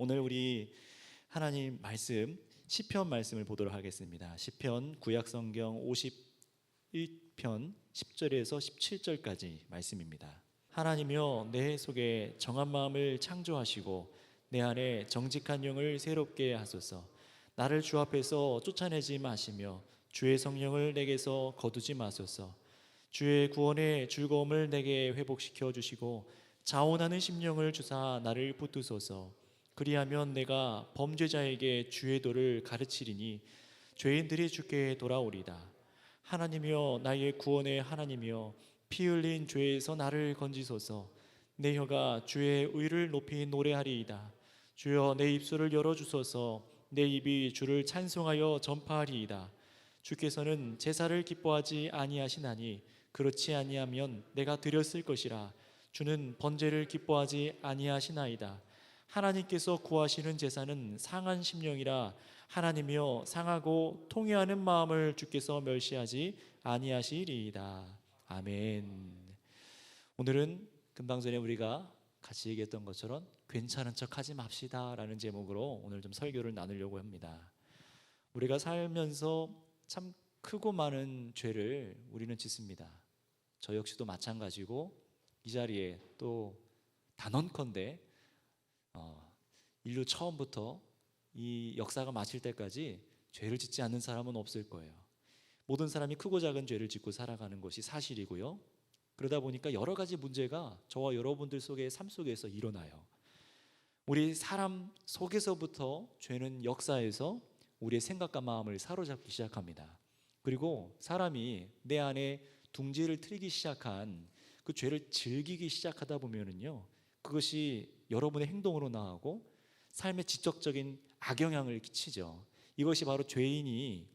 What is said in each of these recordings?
오늘 우리 하나님 말씀 시편 말씀을 보도록 하겠습니다. 시편 구약성경 51편 10절에서 17절까지 말씀입니다. 하나님이여 내 속에 정한 마음을 창조하시고 내 안에 정직한 영을 새롭게 하소서. 나를 주 앞에서 쫓아내지 마시며 주의 성령을 내게서 거두지 마소서. 주의 구원의 즐거움을 내게 회복시켜 주시고 자원하는 심령을 주사 나를 붙드소서. 그리하면 내가 범죄자에게 주의 도를 가르치리니 죄인들이 주께 돌아오리다. 하나님이여 나의 구원의 하나님이여 피 흘린 죄에서 나를 건지소서. 내 혀가 주의 의를 높이 노래하리이다. 주여 내 입술을 열어주소서. 내 입이 주를 찬송하여 전파하리이다. 주께서는 제사를 기뻐하지 아니하시나니 그렇지 아니하면 내가 드렸을 것이라. 주는 번제를 기뻐하지 아니하시나이다. 하나님께서 구하시는 제사는 상한 심령이라. 하나님이여 상하고 통회하는 마음을 주께서 멸시하지 아니하시리이다. 아멘. 오늘은 금방 전에 우리가 같이 얘기했던 것처럼 괜찮은 척 하지 맙시다 라는 제목으로 오늘 좀 설교를 나누려고 합니다. 우리가 살면서 참 크고 많은 죄를 우리는 짓습니다. 저 역시도 마찬가지고 이 자리에 또 단언컨대 인류 처음부터 이 역사가 마칠 때까지 죄를 짓지 않는 사람은 없을 거예요. 모든 사람이 크고 작은 죄를 짓고 살아가는 것이 사실이고요. 그러다 보니까 여러 가지 문제가 저와 여러분들 속의 삶 속에서 일어나요. 우리 사람 속에서부터 죄는 역사에서 우리의 생각과 마음을 사로잡기 시작합니다. 그리고 사람이 내 안에 둥지를 트이기 시작한 그 죄를 즐기기 시작하다 보면은요, 그것이 여러분의 행동으로 나가고 삶에 직접적인 악영향을 끼치죠. 이것이 바로 죄인이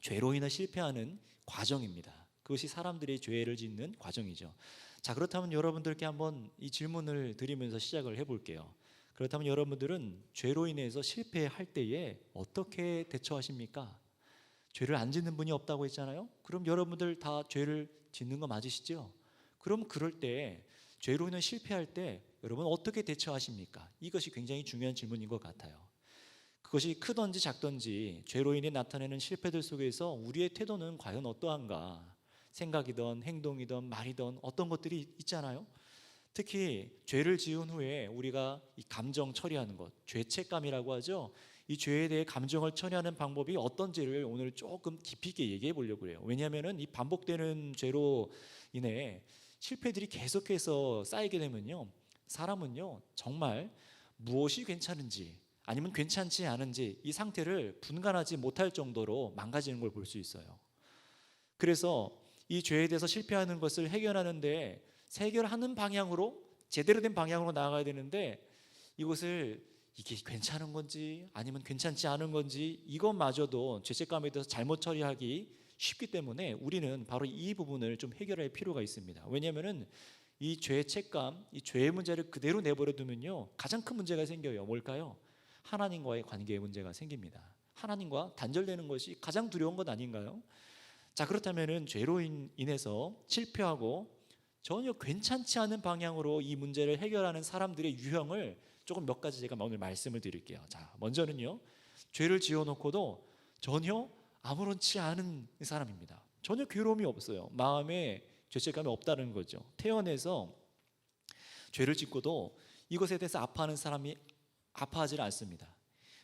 죄로 인해 실패하는 과정입니다. 그것이 사람들이 죄를 짓는 과정이죠. 자, 그렇다면 여러분들께 한번 이 질문을 드리면서 시작을 해볼게요. 그렇다면 여러분들은 죄로 인해서 실패할 때에 어떻게 대처하십니까? 죄를 안 짓는 분이 없다고 했잖아요. 그럼 여러분들 다 죄를 짓는 거 맞으시죠? 그럼 그럴 때 죄로 인해 실패할 때 여러분 어떻게 대처하십니까? 이것이 굉장히 중요한 질문인 것 같아요. 그것이 크든지 작든지 죄로 인해 나타내는 실패들 속에서 우리의 태도는 과연 어떠한가? 생각이든 행동이든 말이든 어떤 것들이 있잖아요. 특히 죄를 지은 후에 우리가 이 감정 처리하는 것, 죄책감이라고 하죠. 이 죄에 대해 감정을 처리하는 방법이 어떤지를 오늘 조금 깊이 있게 얘기해 보려고 해요. 왜냐하면 이 반복되는 죄로 인해 실패들이 계속해서 쌓이게 되면요, 사람은요 정말 무엇이 괜찮은지 아니면 괜찮지 않은지 이 상태를 분간하지 못할 정도로 망가지는 걸 볼 수 있어요. 그래서 이 죄에 대해서 실패하는 것을 해결하는데 해결하는 방향으로, 제대로 된 방향으로 나아가야 되는데 이것을 이게 괜찮은 건지 아니면 괜찮지 않은 건지 이것마저도 죄책감에 대해서 잘못 처리하기 쉽기 때문에 우리는 바로 이 부분을 좀 해결할 필요가 있습니다. 왜냐하면 이 죄책감, 이 죄의 문제를 그대로 내버려 두면요 가장 큰 문제가 생겨요. 뭘까요? 하나님과의 관계의 문제가 생깁니다. 하나님과 단절되는 것이 가장 두려운 것 아닌가요? 자, 그렇다면 죄로 인해서 실패하고 전혀 괜찮지 않은 방향으로 이 문제를 해결하는 사람들의 유형을 조금 몇 가지 제가 오늘 말씀을 드릴게요. 자, 먼저는요, 죄를 지어놓고도 전혀 아무렇지 않은 사람입니다. 전혀 괴로움이 없어요. 마음에 죄책감이 없다는 거죠. 태어나서 죄를 짓고도 이것에 대해서 아파하는 사람이 아파하지 않습니다.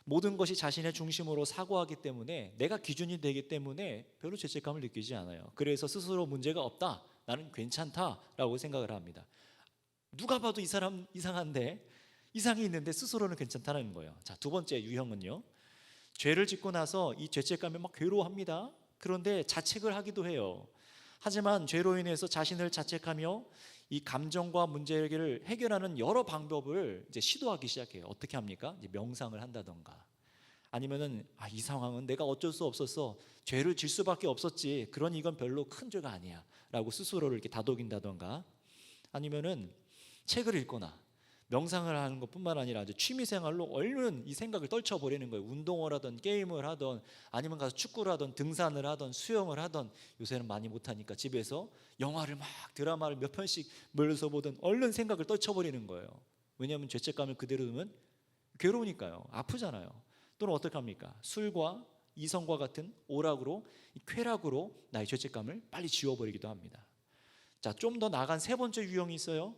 모든 것이 자신의 중심으로 사고하기 때문에, 내가 기준이 되기 때문에 별로 죄책감을 느끼지 않아요. 그래서 스스로 문제가 없다, 나는 괜찮다라고 생각을 합니다. 누가 봐도 이 사람 이상한데, 이상이 있는데 스스로는 괜찮다는 거예요. 자, 두 번째 유형은요, 죄를 짓고 나서 이 죄책감에 막 괴로워합니다. 그런데 자책을 하기도 해요. 하지만 죄로 인해서 자신을 자책하며 이 감정과 문제를 해결하는 여러 방법을 이제 시도하기 시작해요. 어떻게 합니까? 이제 명상을 한다던가, 아니면은 이 상황은 내가 어쩔 수 없어서 죄를 질 수밖에 없었지, 그러니 이건 별로 큰 죄가 아니야 라고 스스로를 이렇게 다독인다던가, 아니면은 책을 읽거나 명상을 하는 것뿐만 아니라 이제 취미생활로 얼른 이 생각을 떨쳐버리는 거예요. 운동을 하던 게임을 하던 아니면 가서 축구를 하던 등산을 하던 수영을 하던, 요새는 많이 못하니까 집에서 영화를 막 드라마를 몇 편씩 몰려서 보던 얼른 생각을 떨쳐버리는 거예요. 왜냐하면 죄책감을 그대로 두면 괴로우니까요. 아프잖아요. 또는 어떻게 합니까? 술과 이성과 같은 오락으로, 이 쾌락으로 나의 죄책감을 빨리 지워버리기도 합니다. 자, 좀 더 나아간 세 번째 유형이 있어요.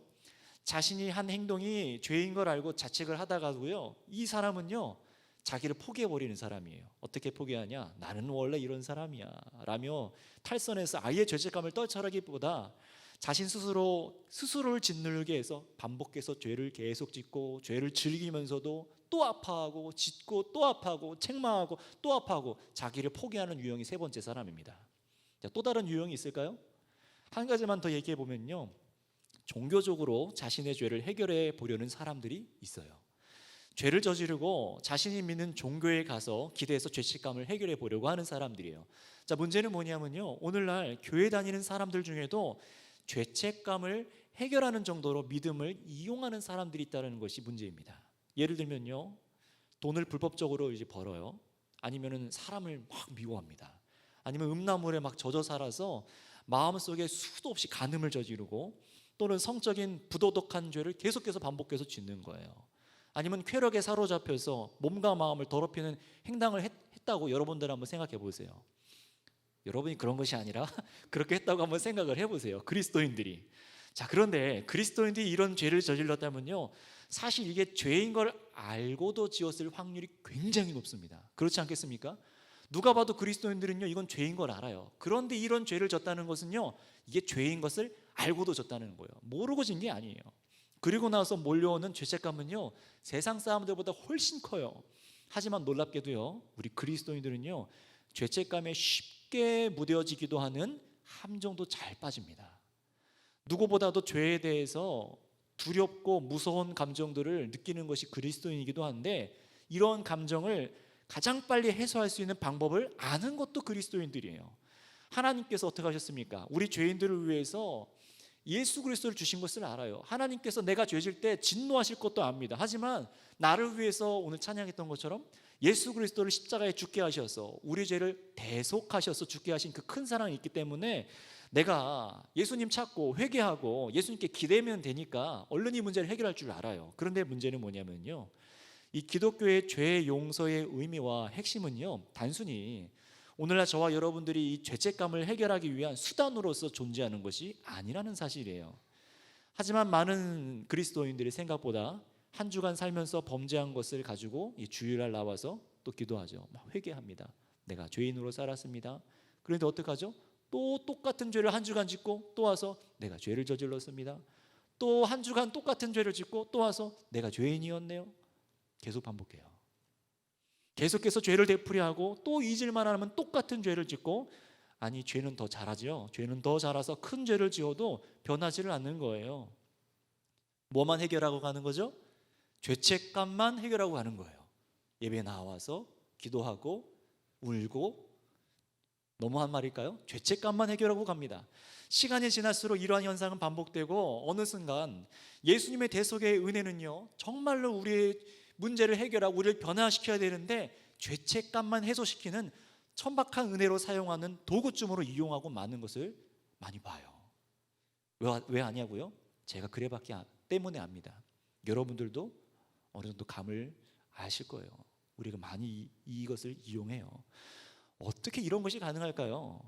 자신이 한 행동이 죄인 걸 알고 자책을 하다가도요, 이 사람은요 자기를 포기해버리는 사람이에요. 어떻게 포기하냐? 나는 원래 이런 사람이야 라며 탈선해서 아예 죄책감을 떨쳐라기보다 자신 스스로를 짓누르게 해서 반복해서 죄를 계속 짓고, 죄를 즐기면서도 또 아파하고, 짓고 또 아파하고, 책망하고 또 아파하고, 자기를 포기하는 유형이 세 번째 사람입니다. 자, 또 다른 유형이 있을까요? 한 가지만 더 얘기해 보면요, 종교적으로 자신의 죄를 해결해 보려는 사람들이 있어요. 죄를 저지르고 자신이 믿는 종교에 가서 기대해서 죄책감을 해결해 보려고 하는 사람들이에요. 자, 문제는 뭐냐면요, 오늘날 교회 다니는 사람들 중에도 죄책감을 해결하는 정도로 믿음을 이용하는 사람들이 있다는 것이 문제입니다. 예를 들면요, 돈을 불법적으로 이제 벌어요. 아니면은 사람을 막 미워합니다. 아니면 음란물에 막 젖어 살아서 마음속에 수도 없이 간음을 저지르고, 또는 성적인 부도덕한 죄를 계속해서 반복해서 짓는 거예요. 아니면 쾌락에 사로잡혀서 몸과 마음을 더럽히는 행동을 했다고 여러분들 한번 생각해 보세요. 여러분이 그런 것이 아니라 그렇게 했다고 한번 생각을 해보세요. 그리스도인들이. 자, 그런데 그리스도인들이 이런 죄를 저질렀다면요, 사실 이게 죄인 걸 알고도 지었을 확률이 굉장히 높습니다. 그렇지 않겠습니까? 누가 봐도 그리스도인들은요, 이건 죄인 걸 알아요. 그런데 이런 죄를 졌다는 것은요, 이게 죄인 것을 알고도 졌다는 거예요. 모르고 진 게 아니에요. 그리고 나서 몰려오는 죄책감은요, 세상 사람들보다 훨씬 커요. 하지만 놀랍게도요, 우리 그리스도인들은요, 죄책감에 쉽게 무뎌지기도 하는 함정도 잘 빠집니다. 누구보다도 죄에 대해서 두렵고 무서운 감정들을 느끼는 것이 그리스도인이기도 한데, 이런 감정을 가장 빨리 해소할 수 있는 방법을 아는 것도 그리스도인들이에요. 하나님께서 어떻게 하셨습니까? 우리 죄인들을 위해서 예수 그리스도를 주신 것을 알아요. 하나님께서 내가 죄질 때 진노하실 것도 압니다. 하지만 나를 위해서 오늘 찬양했던 것처럼 예수 그리스도를 십자가에 죽게 하셔서 우리 죄를 대속하셔서 죽게 하신 그 큰 사랑이 있기 때문에 내가 예수님 찾고 회개하고 예수님께 기대면 되니까 얼른 이 문제를 해결할 줄 알아요. 그런데 문제는 뭐냐면요, 이 기독교의 죄 용서의 의미와 핵심은요, 단순히 오늘날 저와 여러분들이 이 죄책감을 해결하기 위한 수단으로서 존재하는 것이 아니라는 사실이에요. 하지만 많은 그리스도인들이 생각보다 한 주간 살면서 범죄한 것을 가지고 이 주일날 나와서 또 기도하죠. 막 회개합니다. 내가 죄인으로 살았습니다. 그런데 어떡하죠? 또 똑같은 죄를 한 주간 짓고 또 와서 내가 죄를 저질렀습니다. 또 한 주간 똑같은 죄를 짓고 또 와서 내가 죄인이었네요. 계속 반복해요. 계속해서 죄를 되풀이하고 또 잊을만 하면 똑같은 죄를 짓고, 아니 죄는 더 잘하죠. 죄는 더 잘해서 큰 죄를 지어도 변하지를 않는 거예요. 뭐만 해결하고 가는 거죠? 죄책감만 해결하고 가는 거예요. 예배 나와서 기도하고 울고, 너무한 말일까요? 죄책감만 해결하고 갑니다. 시간이 지날수록 이러한 현상은 반복되고, 어느 순간 예수님의 대속의 은혜는요, 정말로 우리의 문제를 해결하고 우리를 변화시켜야 되는데 죄책감만 해소시키는 천박한 은혜로 사용하는 도구쯤으로 이용하고 마는 것을 많이 봐요. 왜 아냐고요? 제가 그래봤기 때문에 압니다. 여러분들도 어느 정도 감을 아실 거예요. 우리가 많이 이것을 이용해요. 어떻게 이런 것이 가능할까요?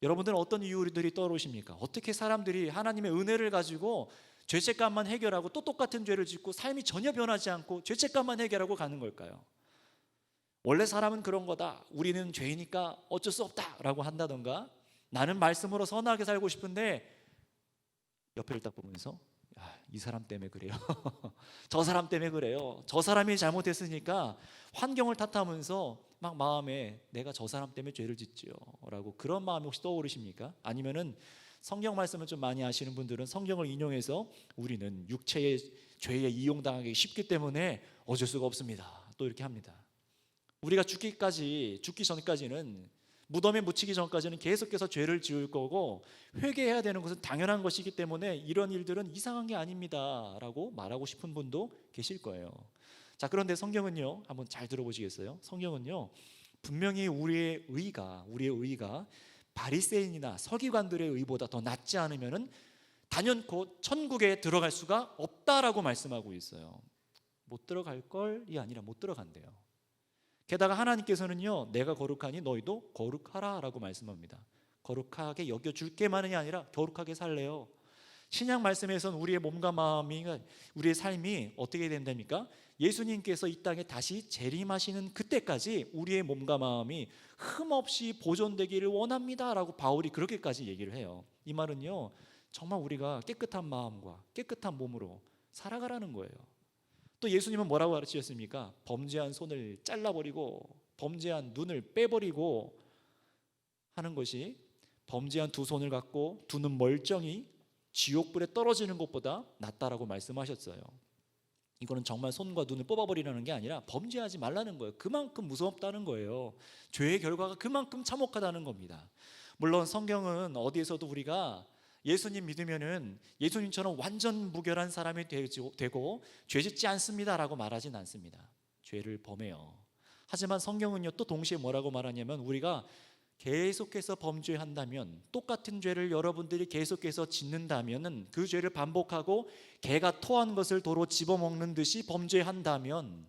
여러분들은 어떤 이유들이 떠오르십니까? 어떻게 사람들이 하나님의 은혜를 가지고 죄책감만 해결하고 또 똑같은 죄를 짓고 삶이 전혀 변하지 않고 죄책감만 해결하고 가는 걸까요? 원래 사람은 그런 거다, 우리는 죄이니까 어쩔 수 없다 라고 한다던가, 나는 말씀으로 선하게 살고 싶은데 옆에를 딱 보면서 이 사람 때문에 그래요. 저 사람 때문에 그래요. 저 사람이 잘못했으니까 환경을 탓하면서 막 마음에 내가 저 사람 때문에 죄를 짓지요 라고, 그런 마음이 혹시 떠오르십니까? 아니면은 성경 말씀을 좀 많이 아시는 분들은 성경을 인용해서 우리는 육체의 죄에 이용당하기 쉽기 때문에 어쩔 수가 없습니다, 또 이렇게 합니다. 우리가 죽기 전까지는, 무덤에 묻히기 전까지는 계속해서 죄를 지을 거고 회개해야 되는 것은 당연한 것이기 때문에 이런 일들은 이상한 게 아닙니다 라고 말하고 싶은 분도 계실 거예요. 자, 그런데 성경은요, 한번 잘 들어보시겠어요? 성경은요, 분명히 우리의 의가 바리새인이나 서기관들의 의보다 더 낫지 않으면은 단연코 천국에 들어갈 수가 없다라고 말씀하고 있어요. 못 들어갈 걸이 아니라 못 들어간대요. 게다가 하나님께서는요, 내가 거룩하니 너희도 거룩하라 라고 말씀합니다. 거룩하게 여겨줄게만이 아니라 거룩하게 살래요. 신약 말씀에서는 우리의 몸과 마음이, 우리의 삶이 어떻게 된답니까? 예수님께서 이 땅에 다시 재림하시는 그때까지 우리의 몸과 마음이 흠없이 보존되기를 원합니다 라고 바울이 그렇게까지 얘기를 해요. 이 말은요, 정말 우리가 깨끗한 마음과 깨끗한 몸으로 살아가라는 거예요. 또 예수님은 뭐라고 가르치셨습니까? 범죄한 손을 잘라버리고 범죄한 눈을 빼버리고 하는 것이, 범죄한 두 손을 갖고 두 눈 멀쩡히 지옥불에 떨어지는 것보다 낫다라고 말씀하셨어요. 이거는 정말 손과 눈을 뽑아버리라는 게 아니라 범죄하지 말라는 거예요. 그만큼 무섭다는 거예요. 죄의 결과가 그만큼 참혹하다는 겁니다. 물론 성경은 어디에서도 우리가 예수님 믿으면은 예수님처럼 완전 무결한 사람이 되고 죄짓지 않습니다라고 말하진 않습니다. 죄를 범해요. 하지만 성경은요, 또 동시에 뭐라고 말하냐면, 우리가 계속해서 범죄한다면, 똑같은 죄를 여러분들이 계속해서 짓는다면은, 그 죄를 반복하고 개가 토한 것을 도로 집어먹는 듯이 범죄한다면,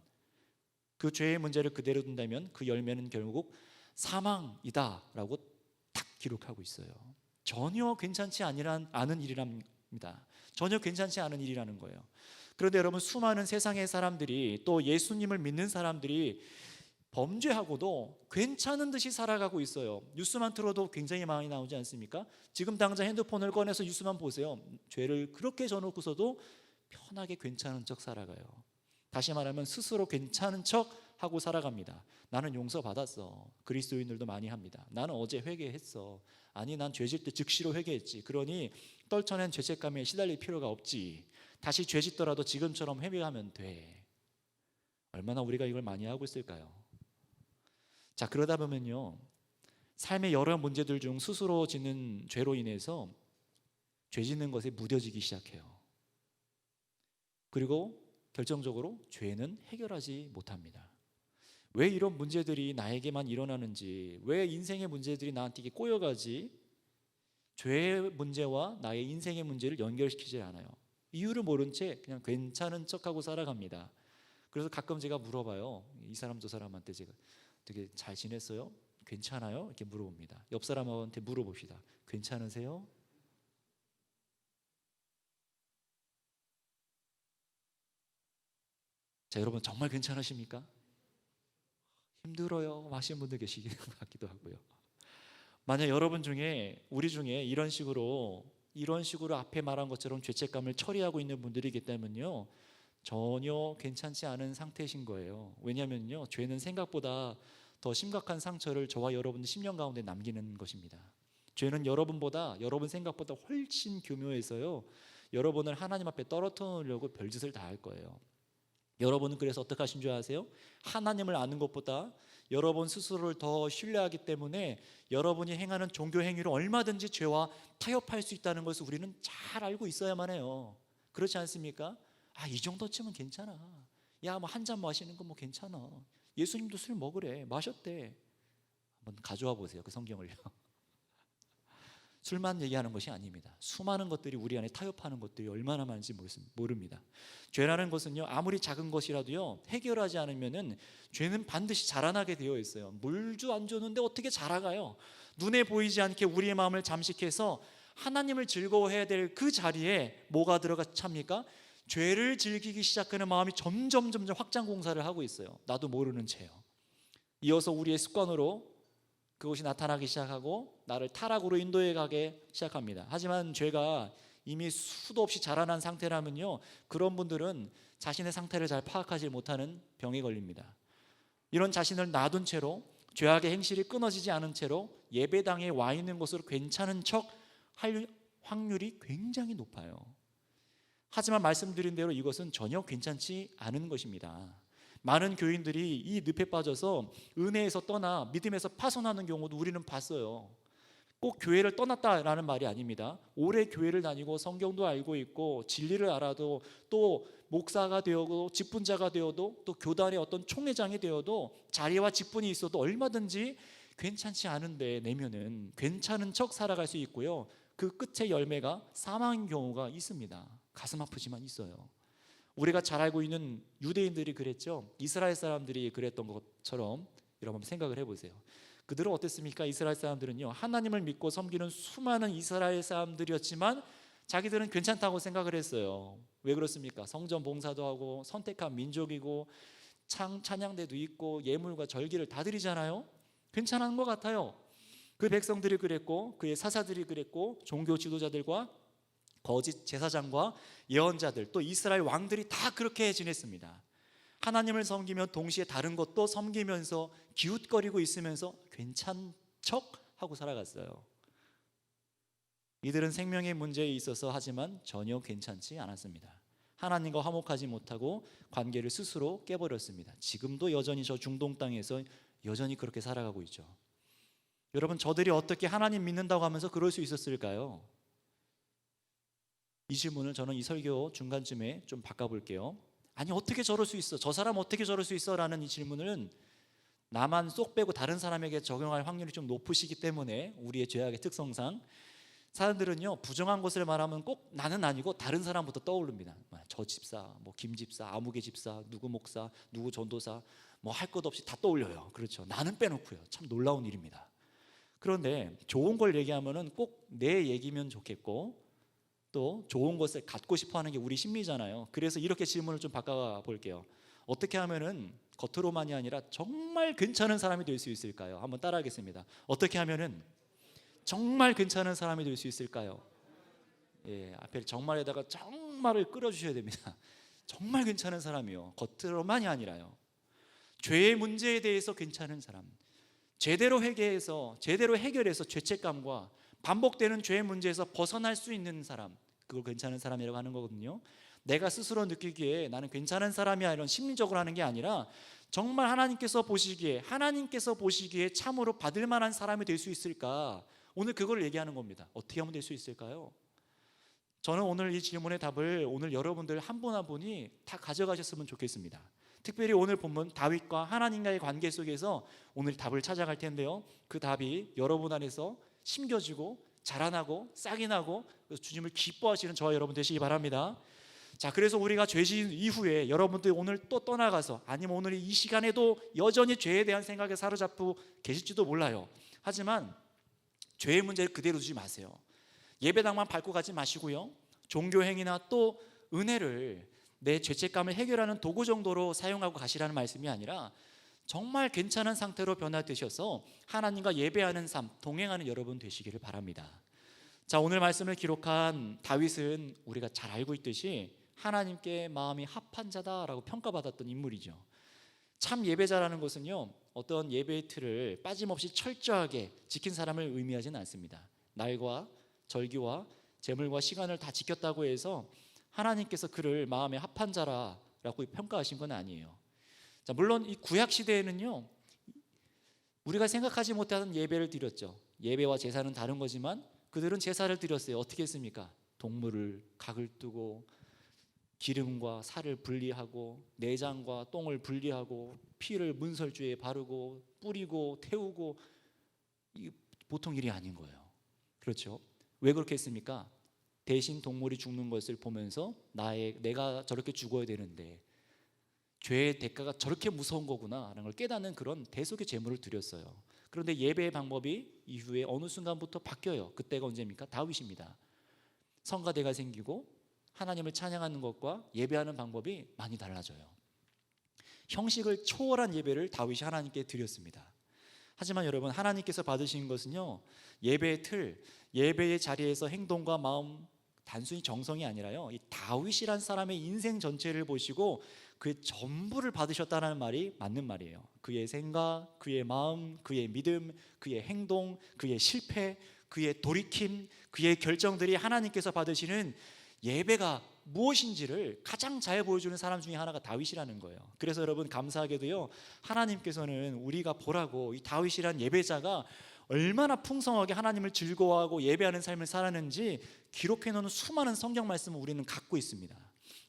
그 죄의 문제를 그대로 둔다면 그 열매는 결국 사망이다라고 딱 기록하고 있어요. 전혀 괜찮지 않은 일이랍니다. 전혀 괜찮지 않은 일이라는 거예요. 그런데 여러분, 수많은 세상의 사람들이, 또 예수님을 믿는 사람들이 범죄하고도 괜찮은 듯이 살아가고 있어요. 뉴스만 틀어도 굉장히 많이 나오지 않습니까? 지금 당장 핸드폰을 꺼내서 뉴스만 보세요. 죄를 그렇게 져놓고서도 편하게 괜찮은 척 살아가요. 다시 말하면 스스로 괜찮은 척 하고 살아갑니다. 나는 용서받았어. 그리스도인들도 많이 합니다. 나는 어제 회개했어. 아니, 난 죄질 때 즉시로 회개했지. 그러니 떨쳐낸 죄책감에 시달릴 필요가 없지. 다시 죄짓더라도 지금처럼 회개하면 돼. 얼마나 우리가 이걸 많이 하고 있을까요? 자, 그러다 보면요, 삶의 여러 문제들 중 스스로 짓는 죄로 인해서 죄 짓는 것에 무뎌지기 시작해요. 그리고 결정적으로 죄는 해결하지 못합니다. 왜 이런 문제들이 나에게만 일어나는지, 왜 인생의 문제들이 나한테 이렇게 꼬여가지, 죄의 문제와 나의 인생의 문제를 연결시키지 않아요. 이유를 모른 채 그냥 괜찮은 척하고 살아갑니다. 그래서 가끔 제가 물어봐요. 이 사람 저 사람한테 제가 되게 잘 지냈어요? 괜찮아요? 이렇게 물어봅니다. 옆 사람한테 물어봅시다. 괜찮으세요? 자, 여러분 정말 괜찮으십니까? 힘들어요 하시는 분들 계시는 것 같기도 하고요. 만약 여러분 중에, 우리 중에 이런 식으로 앞에 말한 것처럼 죄책감을 처리하고 있는 분들이 있다면요, 전혀 괜찮지 않은 상태이신 거예요. 왜냐하면요, 죄는 생각보다 더 심각한 상처를 저와 여러분의 심령 가운데 남기는 것입니다. 죄는 여러분 생각보다 훨씬 교묘해서요, 여러분을 하나님 앞에 떨어뜨리려고 별짓을 다 할 거예요. 여러분은 그래서 어떻게 하신 줄 아세요? 하나님을 아는 것보다 여러분 스스로를 더 신뢰하기 때문에 여러분이 행하는 종교 행위로 얼마든지 죄와 타협할 수 있다는 것을 우리는 잘 알고 있어야만 해요. 그렇지 않습니까? 이 정도쯤은 괜찮아. 야, 뭐 한 잔 마시는 거 뭐 괜찮아. 예수님도 술 먹으래. 마셨대. 한번 가져와 보세요, 그 성경을요. 술만 얘기하는 것이 아닙니다. 수많은 것들이 우리 안에 타협하는 것들이 얼마나 많은지 모릅니다. 죄라는 것은요, 아무리 작은 것이라도요, 해결하지 않으면은 죄는 반드시 자라나게 되어 있어요. 물도 안 줬는데 어떻게 자라가요? 눈에 보이지 않게 우리의 마음을 잠식해서 하나님을 즐거워해야 될 그 자리에 뭐가 들어가 찹니까? 죄를 즐기기 시작하는 마음이 점점 확장 공사를 하고 있어요. 나도 모르는 채요. 이어서 우리의 습관으로 그것이 나타나기 시작하고 나를 타락으로 인도해 가게 시작합니다. 하지만 죄가 이미 수도 없이 자라난 상태라면요, 그런 분들은 자신의 상태를 잘 파악하지 못하는 병에 걸립니다. 이런 자신을 놔둔 채로, 죄악의 행실이 끊어지지 않은 채로 예배당에 와 있는 것으로 괜찮은 척 할 확률이 굉장히 높아요. 하지만 말씀드린 대로 이것은 전혀 괜찮지 않은 것입니다. 많은 교인들이 이 늪에 빠져서 은혜에서 떠나 믿음에서 파손하는 경우도 우리는 봤어요. 꼭 교회를 떠났다라는 말이 아닙니다. 오래 교회를 다니고 성경도 알고 있고 진리를 알아도, 또 목사가 되어도, 직분자가 되어도, 또 교단의 어떤 총회장이 되어도, 자리와 직분이 있어도 얼마든지 괜찮지 않은데 내면은 괜찮은 척 살아갈 수 있고요, 그 끝의 열매가 사망인 경우가 있습니다. 가슴 아프지만 있어요. 우리가 잘 알고 있는 유대인들이 그랬죠. 이스라엘 사람들이 그랬던 것처럼 여러분 생각을 해보세요. 그들은 어땠습니까? 이스라엘 사람들은요, 하나님을 믿고 섬기는 수많은 이스라엘 사람들이었지만 자기들은 괜찮다고 생각을 했어요. 왜 그렇습니까? 성전 봉사도 하고 선택한 민족이고 찬양대도 있고 예물과 절기를 다 드리잖아요. 괜찮은 것 같아요. 그 백성들이 그랬고 그의 사사들이 그랬고 종교 지도자들과 거짓 제사장과 예언자들 또 이스라엘 왕들이 다 그렇게 지냈습니다. 하나님을 섬기며 동시에 다른 것도 섬기면서 기웃거리고 있으면서 괜찮은 척하고 살아갔어요. 이들은 생명의 문제에 있어서 하지만 전혀 괜찮지 않았습니다. 하나님과 화목하지 못하고 관계를 스스로 깨버렸습니다. 지금도 여전히 저 중동 땅에서 여전히 그렇게 살아가고 있죠. 여러분, 저들이 어떻게 하나님 믿는다고 하면서 그럴 수 있었을까요? 이 질문을 저는 이 설교 중간쯤에 좀 바꿔볼게요. 아니, 어떻게 저럴 수 있어? 저 사람 어떻게 저럴 수 있어? 라는 이 질문은 나만 쏙 빼고 다른 사람에게 적용할 확률이 좀 높으시기 때문에 우리의 죄악의 특성상 사람들은요, 부정한 것을 말하면 꼭 나는 아니고 다른 사람부터 떠오릅니다. 저 집사, 뭐 김 집사, 아무개 집사, 누구 목사, 누구 전도사, 뭐 할 것 없이 다 떠올려요. 그렇죠. 나는 빼놓고요. 참 놀라운 일입니다. 그런데 좋은 걸 얘기하면은 꼭 내 얘기면 좋겠고 또 좋은 것을 갖고 싶어하는 게 우리 심리잖아요. 그래서 이렇게 질문을 좀 바꿔 볼게요. 어떻게 하면은 겉으로만이 아니라 정말 괜찮은 사람이 될 수 있을까요? 한번 따라하겠습니다. 어떻게 하면은 정말 괜찮은 사람이 될 수 있을까요? 예, 앞에 정말에다가 정말을 끌어주셔야 됩니다. 정말 괜찮은 사람이요. 겉으로만이 아니라요. 죄의 문제에 대해서 괜찮은 사람, 제대로 회개해서 제대로 해결해서 죄책감과 반복되는 죄의 문제에서 벗어날 수 있는 사람, 그걸 괜찮은 사람이라고 하는 거거든요. 내가 스스로 느끼기에 나는 괜찮은 사람이야 이런 심리적으로 하는 게 아니라 정말 하나님께서 보시기에 참으로 받을 만한 사람이 될 수 있을까? 오늘 그걸 얘기하는 겁니다. 어떻게 하면 될 수 있을까요? 저는 오늘 이 질문의 답을 오늘 여러분들 한 분 한 분이 다 가져가셨으면 좋겠습니다. 특별히 오늘 본문 다윗과 하나님과의 관계 속에서 오늘 답을 찾아갈 텐데요, 그 답이 여러분 안에서 심겨지고 자라나고 싹이 나고 주님을 기뻐하시는 저와 여러분 되시기 바랍니다. 자, 그래서 우리가 죄진 이후에 여러분들 오늘 또 떠나가서 아니면 오늘 이 시간에도 여전히 죄에 대한 생각에 사로잡고 계실지도 몰라요. 하지만 죄의 문제를 그대로 두지 마세요. 예배당만 밟고 가지 마시고요, 종교행위나 또 은혜를 내 죄책감을 해결하는 도구 정도로 사용하고 가시라는 말씀이 아니라 정말 괜찮은 상태로 변화되셔서 하나님과 예배하는 삶, 동행하는 여러분 되시기를 바랍니다. 자, 오늘 말씀을 기록한 다윗은 우리가 잘 알고 있듯이 하나님께 마음이 합한 자다라고 평가받았던 인물이죠. 참 예배자라는 것은요, 어떤 예배의 틀을 빠짐없이 철저하게 지킨 사람을 의미하지는 않습니다. 날과 절기와 제물과 시간을 다 지켰다고 해서 하나님께서 그를 마음에 합한 자라고 평가하신 건 아니에요. 자, 물론 이 구약 시대에는요, 우리가 생각하지 못하는 예배를 드렸죠. 예배와 제사는 다른 거지만 그들은 제사를 드렸어요. 어떻게 했습니까? 동물을 각을 뜨고 기름과 살을 분리하고 내장과 똥을 분리하고 피를 문설주에 바르고 뿌리고 태우고, 이 보통 일이 아닌 거예요. 그렇죠? 왜 그렇게 했습니까? 대신 동물이 죽는 것을 보면서 내가 저렇게 죽어야 되는데 죄의 대가가 저렇게 무서운 거구나 라는 걸 깨닫는 그런 대속의 제물을 드렸어요. 그런데 예배의 방법이 이후에 어느 순간부터 바뀌어요. 그때가 언제입니까? 다윗입니다. 성가대가 생기고 하나님을 찬양하는 것과 예배하는 방법이 많이 달라져요. 형식을 초월한 예배를 다윗이 하나님께 드렸습니다. 하지만 여러분, 하나님께서 받으신 것은요, 예배의 틀, 예배의 자리에서 행동과 마음, 단순히 정성이 아니라요, 이 다윗이란 사람의 인생 전체를 보시고 그의 전부를 받으셨다는 말이 맞는 말이에요. 그의 생각, 그의 마음, 그의 믿음, 그의 행동, 그의 실패, 그의 돌이킴, 그의 결정들이 하나님께서 받으시는 예배가 무엇인지를 가장 잘 보여주는 사람 중에 하나가 다윗이라는 거예요. 그래서 여러분, 감사하게도요, 하나님께서는 우리가 보라고 이 다윗이란 예배자가 얼마나 풍성하게 하나님을 즐거워하고 예배하는 삶을 살았는지 기록해 놓은 수많은 성경 말씀을 우리는 갖고 있습니다.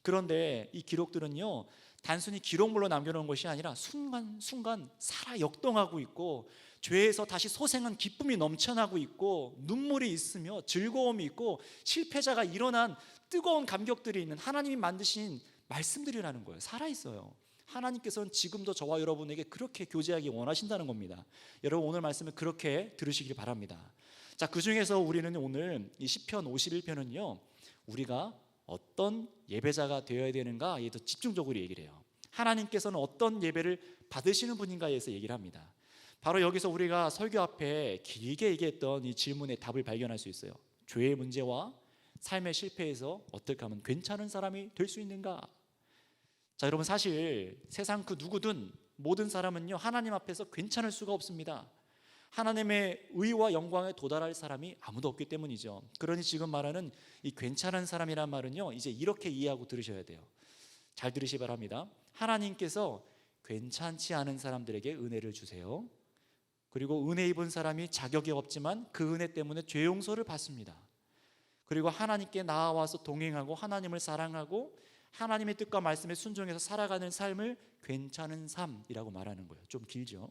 그런데 이 기록들은요, 단순히 기록물로 남겨놓은 것이 아니라 순간순간 살아 역동하고 있고, 죄에서 다시 소생한 기쁨이 넘쳐나고 있고, 눈물이 있으며 즐거움이 있고, 실패자가 일어난 뜨거운 감격들이 있는, 하나님이 만드신 말씀드리라는 거예요. 살아있어요. 하나님께서는 지금도 저와 여러분에게 그렇게 교제하기 원하신다는 겁니다. 여러분 오늘 말씀을 그렇게 들으시길 바랍니다. 자, 그 중에서 우리는 오늘 이 시편 51편은요 우리가 어떤 예배자가 되어야 되는가에 더 집중적으로 얘기를 해요. 하나님께서는 어떤 예배를 받으시는 분인가에 대해서 얘기를 합니다. 바로 여기서 우리가 설교 앞에 길게 얘기했던 이 질문의 답을 발견할 수 있어요. 죄의 문제와 삶의 실패에서 어떻게 하면 괜찮은 사람이 될 수 있는가? 자, 여러분 사실 세상 그 누구든 모든 사람은요 하나님 앞에서 괜찮을 수가 없습니다. 하나님의 의와 영광에 도달할 사람이 아무도 없기 때문이죠. 그러니 지금 말하는 이 괜찮은 사람이란 말은요 이제 이렇게 이해하고 들으셔야 돼요. 잘 들으시기 바랍니다. 하나님께서 괜찮지 않은 사람들에게 은혜를 주세요. 그리고 은혜 입은 사람이 자격이 없지만 그 은혜 때문에 죄 용서를 받습니다. 그리고 하나님께 나아와서 동행하고 하나님을 사랑하고 하나님의 뜻과 말씀에 순종해서 살아가는 삶을 괜찮은 삶이라고 말하는 거예요. 좀 길죠.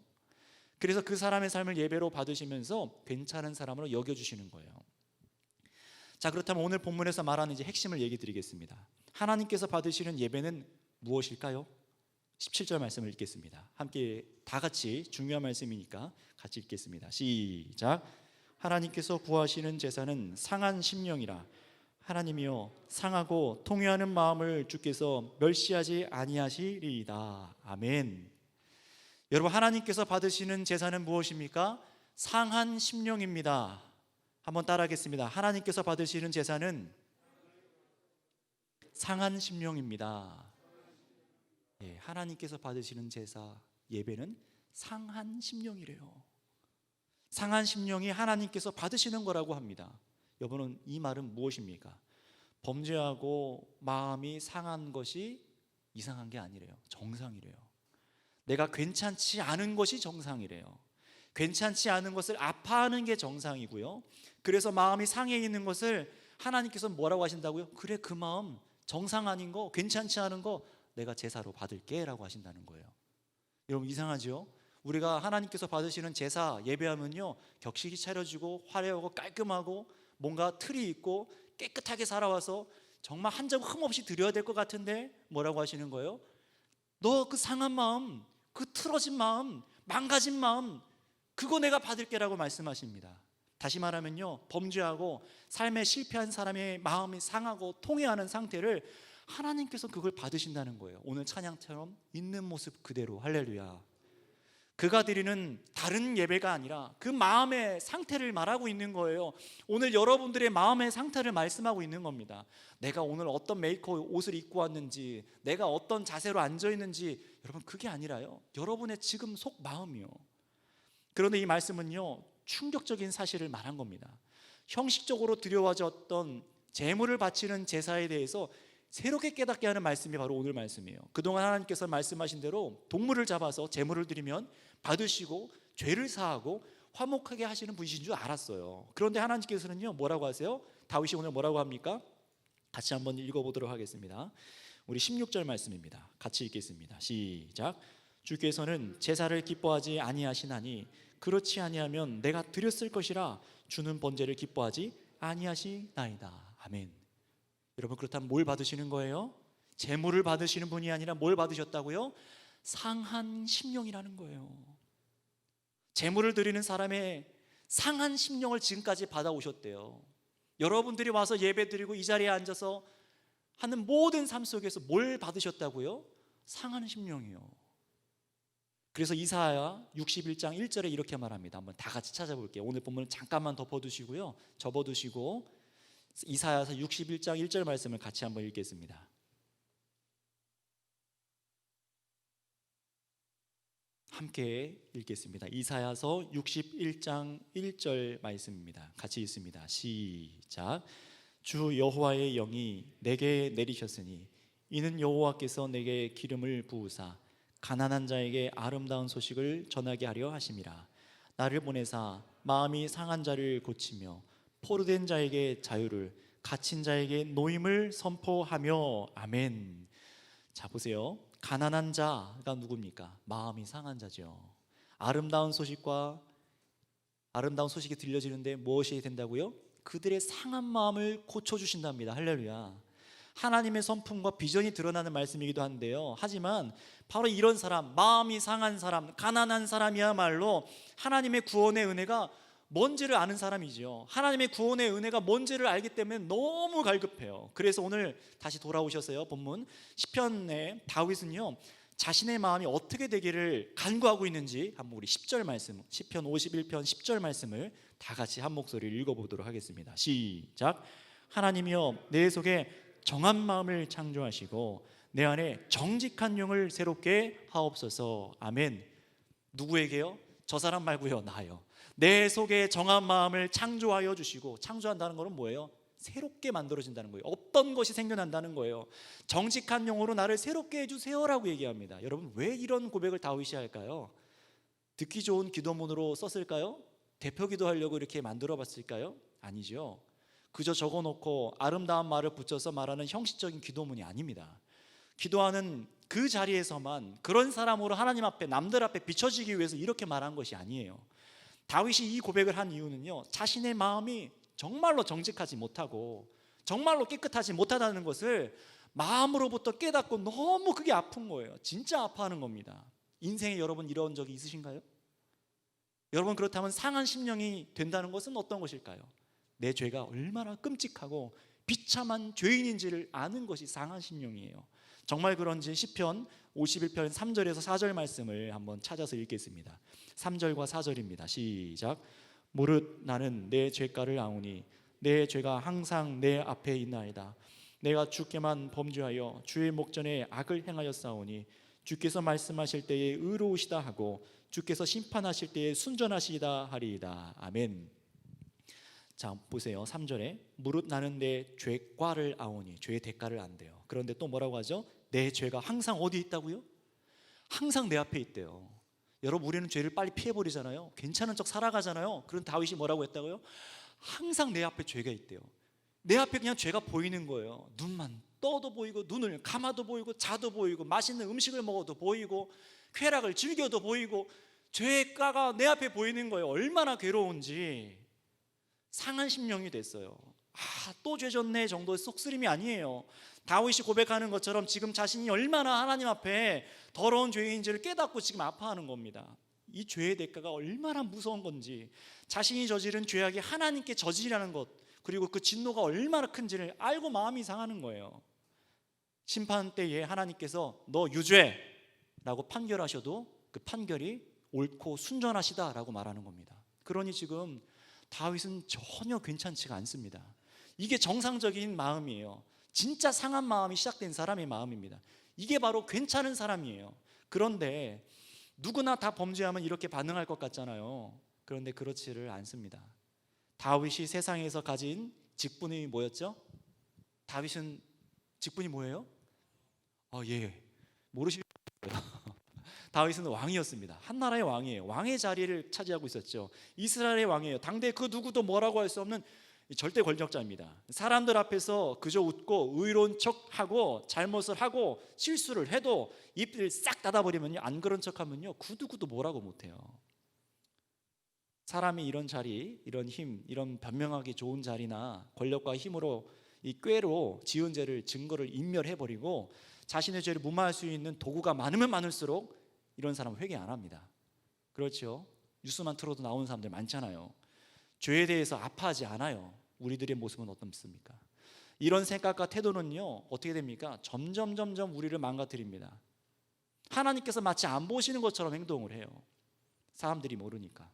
그래서 그 사람의 삶을 예배로 받으시면서 괜찮은 사람으로 여겨주시는 거예요. 자, 그렇다면 오늘 본문에서 말하는 이제 핵심을 얘기 드리겠습니다. 하나님께서 받으시는 예배는 무엇일까요? 17절 말씀을 읽겠습니다. 함께 다 같이 중요한 말씀이니까 같이 읽겠습니다. 시작. 하나님께서 구하시는 제사는 상한 심령이라. 하나님이여 상하고 통회하는 마음을 주께서 멸시하지 아니하시리이다. 아멘. 여러분 하나님께서 받으시는 제사는 무엇입니까? 상한 심령입니다. 한번 따라하겠습니다. 하나님께서 받으시는 제사는 상한 심령입니다. 예, 하나님께서 받으시는 제사 예배는 상한 심령이래요. 상한 심령이 하나님께서 받으시는 거라고 합니다. 여러분은 이 말은 무엇입니까? 범죄하고 마음이 상한 것이 이상한 게 아니래요. 정상이래요. 내가 괜찮지 않은 것이 정상이래요. 괜찮지 않은 것을 아파하는 게 정상이고요. 그래서 마음이 상해 있는 것을 하나님께서 뭐라고 하신다고요? 그래, 그 마음 정상 아닌 거, 괜찮지 않은 거 내가 제사로 받을게 라고 하신다는 거예요. 여러분 이상하죠? 우리가 하나님께서 받으시는 제사 예배하면요 격식이 차려지고 화려하고 깔끔하고 뭔가 틀이 있고 깨끗하게 살아와서 정말 한 점 흠 없이 드려야 될 것 같은데 뭐라고 하시는 거예요? 너 그 상한 마음, 그 틀어진 마음, 망가진 마음 그거 내가 받을게 라고 말씀하십니다. 다시 말하면요 범죄하고 삶에 실패한 사람의 마음이 상하고 통해하는 상태를 하나님께서 그걸 받으신다는 거예요. 오늘 찬양처럼 있는 모습 그대로 할렐루야. 그가 드리는 다른 예배가 아니라 그 마음의 상태를 말하고 있는 거예요. 오늘 여러분들의 마음의 상태를 말씀하고 있는 겁니다. 내가 오늘 어떤 메이커 옷을 입고 왔는지, 내가 어떤 자세로 앉아 있는지, 여러분 그게 아니라요 여러분의 지금 속 마음이요. 그런데 이 말씀은요 충격적인 사실을 말한 겁니다. 형식적으로 드려와졌던 제물을 바치는 제사에 대해서 새롭게 깨닫게 하는 말씀이 바로 오늘 말씀이에요. 그동안 하나님께서 말씀하신 대로 동물을 잡아서 제물을 드리면 받으시고 죄를 사하고 화목하게 하시는 분이신 줄 알았어요. 그런데 하나님께서는요 뭐라고 하세요? 다윗이 오늘 뭐라고 합니까? 같이 한번 읽어보도록 하겠습니다. 우리 16절 말씀입니다. 같이 읽겠습니다. 시작. 주께서는 제사를 기뻐하지 아니하시나니 그렇지 아니하면 내가 드렸을 것이라 주는 번제를 기뻐하지 아니하시나이다. 아멘. 여러분 그렇다면 뭘 받으시는 거예요? 제물을 받으시는 분이 아니라 뭘 받으셨다고요? 상한 심령이라는 거예요. 제물을 드리는 사람의 상한 심령을 지금까지 받아오셨대요. 여러분들이 와서 예배 드리고 이 자리에 앉아서 하는 모든 삶 속에서 뭘 받으셨다고요? 상한 심령이요. 그래서 이사야 61장 1절에 이렇게 말합니다. 한번 다 같이 찾아볼게요. 오늘 본문은 잠깐만 덮어두시고요 접어두시고 이사야서 61장 1절 말씀을 같이 한번 읽겠습니다. 함께 읽겠습니다. 이사야서 61장 1절 말씀입니다. 같이 읽습니다. 시작. 주 여호와의 영이 내게 내리셨으니 이는 여호와께서 내게 기름을 부으사 가난한 자에게 아름다운 소식을 전하게 하려 하심이라. 나를 보내사 마음이 상한 자를 고치며 포로된 자에게 자유를, 갇힌 자에게 노임을 선포하며. 아멘. 자 보세요. 가난한 자가 누굽니까? 마음이 상한 자죠. 아름다운 소식이 들려지는데 무엇이 된다고요? 그들의 상한 마음을 고쳐주신답니다. 할렐루야. 하나님의 성품과 비전이 드러나는 말씀이기도 한데요. 하지만 바로 이런 사람, 마음이 상한 사람, 가난한 사람이야말로 하나님의 구원의 은혜가 뭔지를 아는 사람이죠. 하나님의 구원의 은혜가 뭔지를 알기 때문에 너무 갈급해요. 그래서 오늘 다시 돌아오셨어요. 본문 시편의 다윗은요, 자신의 마음이 어떻게 되기를 간구하고 있는지 한번 우리 10절 말씀, 시편 51편 10절 말씀을 다 같이 한 목소리를 읽어보도록 하겠습니다. 시작. 하나님이여, 내 속에 정한 마음을 창조하시고 내 안에 정직한 영을 새롭게 하옵소서. 아멘. 누구에게요? 저 사람 말고요, 나요. 내 속에 정한 마음을 창조하여 주시고, 창조한다는 것은 뭐예요? 새롭게 만들어진다는 거예요. 없던 것이 생겨난다는 거예요. 정직한 영으로 나를 새롭게 해주세요라고 얘기합니다. 여러분, 왜 이런 고백을 다윗이 할까요? 듣기 좋은 기도문으로 썼을까요? 대표 기도하려고 이렇게 만들어 봤을까요? 아니죠. 그저 적어놓고 아름다운 말을 붙여서 말하는 형식적인 기도문이 아닙니다. 기도하는 그 자리에서만 그런 사람으로 하나님 앞에, 남들 앞에 비춰지기 위해서 이렇게 말한 것이 아니에요. 다윗이 이 고백을 한 이유는요, 자신의 마음이 정말로 정직하지 못하고 정말로 깨끗하지 못하다는 것을 마음으로부터 깨닫고 너무 그게 아픈 거예요. 진짜 아파하는 겁니다. 인생에 여러분 이런 적이 있으신가요? 여러분, 그렇다면 상한 심령이 된다는 것은 어떤 것일까요? 내 죄가 얼마나 끔찍하고 비참한 죄인인지를 아는 것이 상한 심령이에요. 정말 그런지 시편 51편 3절에서 4절 말씀을 한번 찾아서 읽겠습니다. 3절과 4절입니다. 시작. 무릇 나는 내 죄가를 아오니 내 죄가 항상 내 앞에 있나이다. 내가 주께만 범죄하여 주의 목전에 악을 행하였사오니 주께서 말씀하실 때에 의로우시다 하고 주께서 심판하실 때에 순전하시다 하리이다. 아멘. 자, 보세요. 3절에 무릇 나는 내 죄과를 아오니, 죄의 대가를 안대요. 그런데 또 뭐라고 하죠? 내 죄가 항상 어디 있다고요? 항상 내 앞에 있대요. 여러분, 우리는 죄를 빨리 피해버리잖아요. 괜찮은 척 살아가잖아요. 그런 다윗이 뭐라고 했다고요? 항상 내 앞에 죄가 있대요. 내 앞에 그냥 죄가 보이는 거예요. 눈만 떠도 보이고, 눈을 감아도 보이고, 자도 보이고, 맛있는 음식을 먹어도 보이고, 쾌락을 즐겨도 보이고, 죄의 가가 내 앞에 보이는 거예요. 얼마나 괴로운지. 상한 심령이 됐어요. 또 죄졌네 정도의 속쓰림이 아니에요. 다윗이 고백하는 것처럼 지금 자신이 얼마나 하나님 앞에 더러운 죄인지를 깨닫고 지금 아파하는 겁니다. 이 죄의 대가가 얼마나 무서운 건지, 자신이 저지른 죄악이 하나님께 저지라는 것, 그리고 그 진노가 얼마나 큰지를 알고 마음이 상하는 거예요. 심판 때에 하나님께서 너 유죄라고 판결하셔도 그 판결이 옳고 순전하시다라고 말하는 겁니다. 그러니 지금 다윗은 전혀 괜찮지가 않습니다. 이게 정상적인 마음이에요. 진짜 상한 마음이 시작된 사람의 마음입니다. 이게 바로 괜찮은 사람이에요. 그런데 누구나 다 범죄하면 이렇게 반응할 것 같잖아요. 그런데 그렇지를 않습니다. 다윗이 세상에서 가진 직분이 뭐였죠? 다윗은 직분이 뭐예요? 모르시죠? 다윗은 왕이었습니다. 한 나라의 왕이에요. 왕의 자리를 차지하고 있었죠. 이스라엘의 왕이에요. 당대 그 누구도 뭐라고 할 수 없는 절대 권력자입니다. 사람들 앞에서 그저 웃고 의로운 척하고 잘못을 하고 실수를 해도 입을 싹 닫아버리면요, 안 그런 척하면요, 그 누구도 뭐라고 못해요. 사람이 이런 자리, 이런 힘, 이런 변명하기 좋은 자리나 권력과 힘으로 이 꾀로 지은 죄를 증거를 인멸해버리고 자신의 죄를 무마할 수 있는 도구가 많으면 많을수록 이런 사람은 회개 안 합니다. 그렇죠? 뉴스만 틀어도 나오는 사람들 많잖아요. 죄에 대해서 아파하지 않아요. 우리들의 모습은 어떻습니까? 이런 생각과 태도는요, 어떻게 됩니까? 점점 우리를 망가뜨립니다. 하나님께서 마치 안 보시는 것처럼 행동을 해요. 사람들이 모르니까.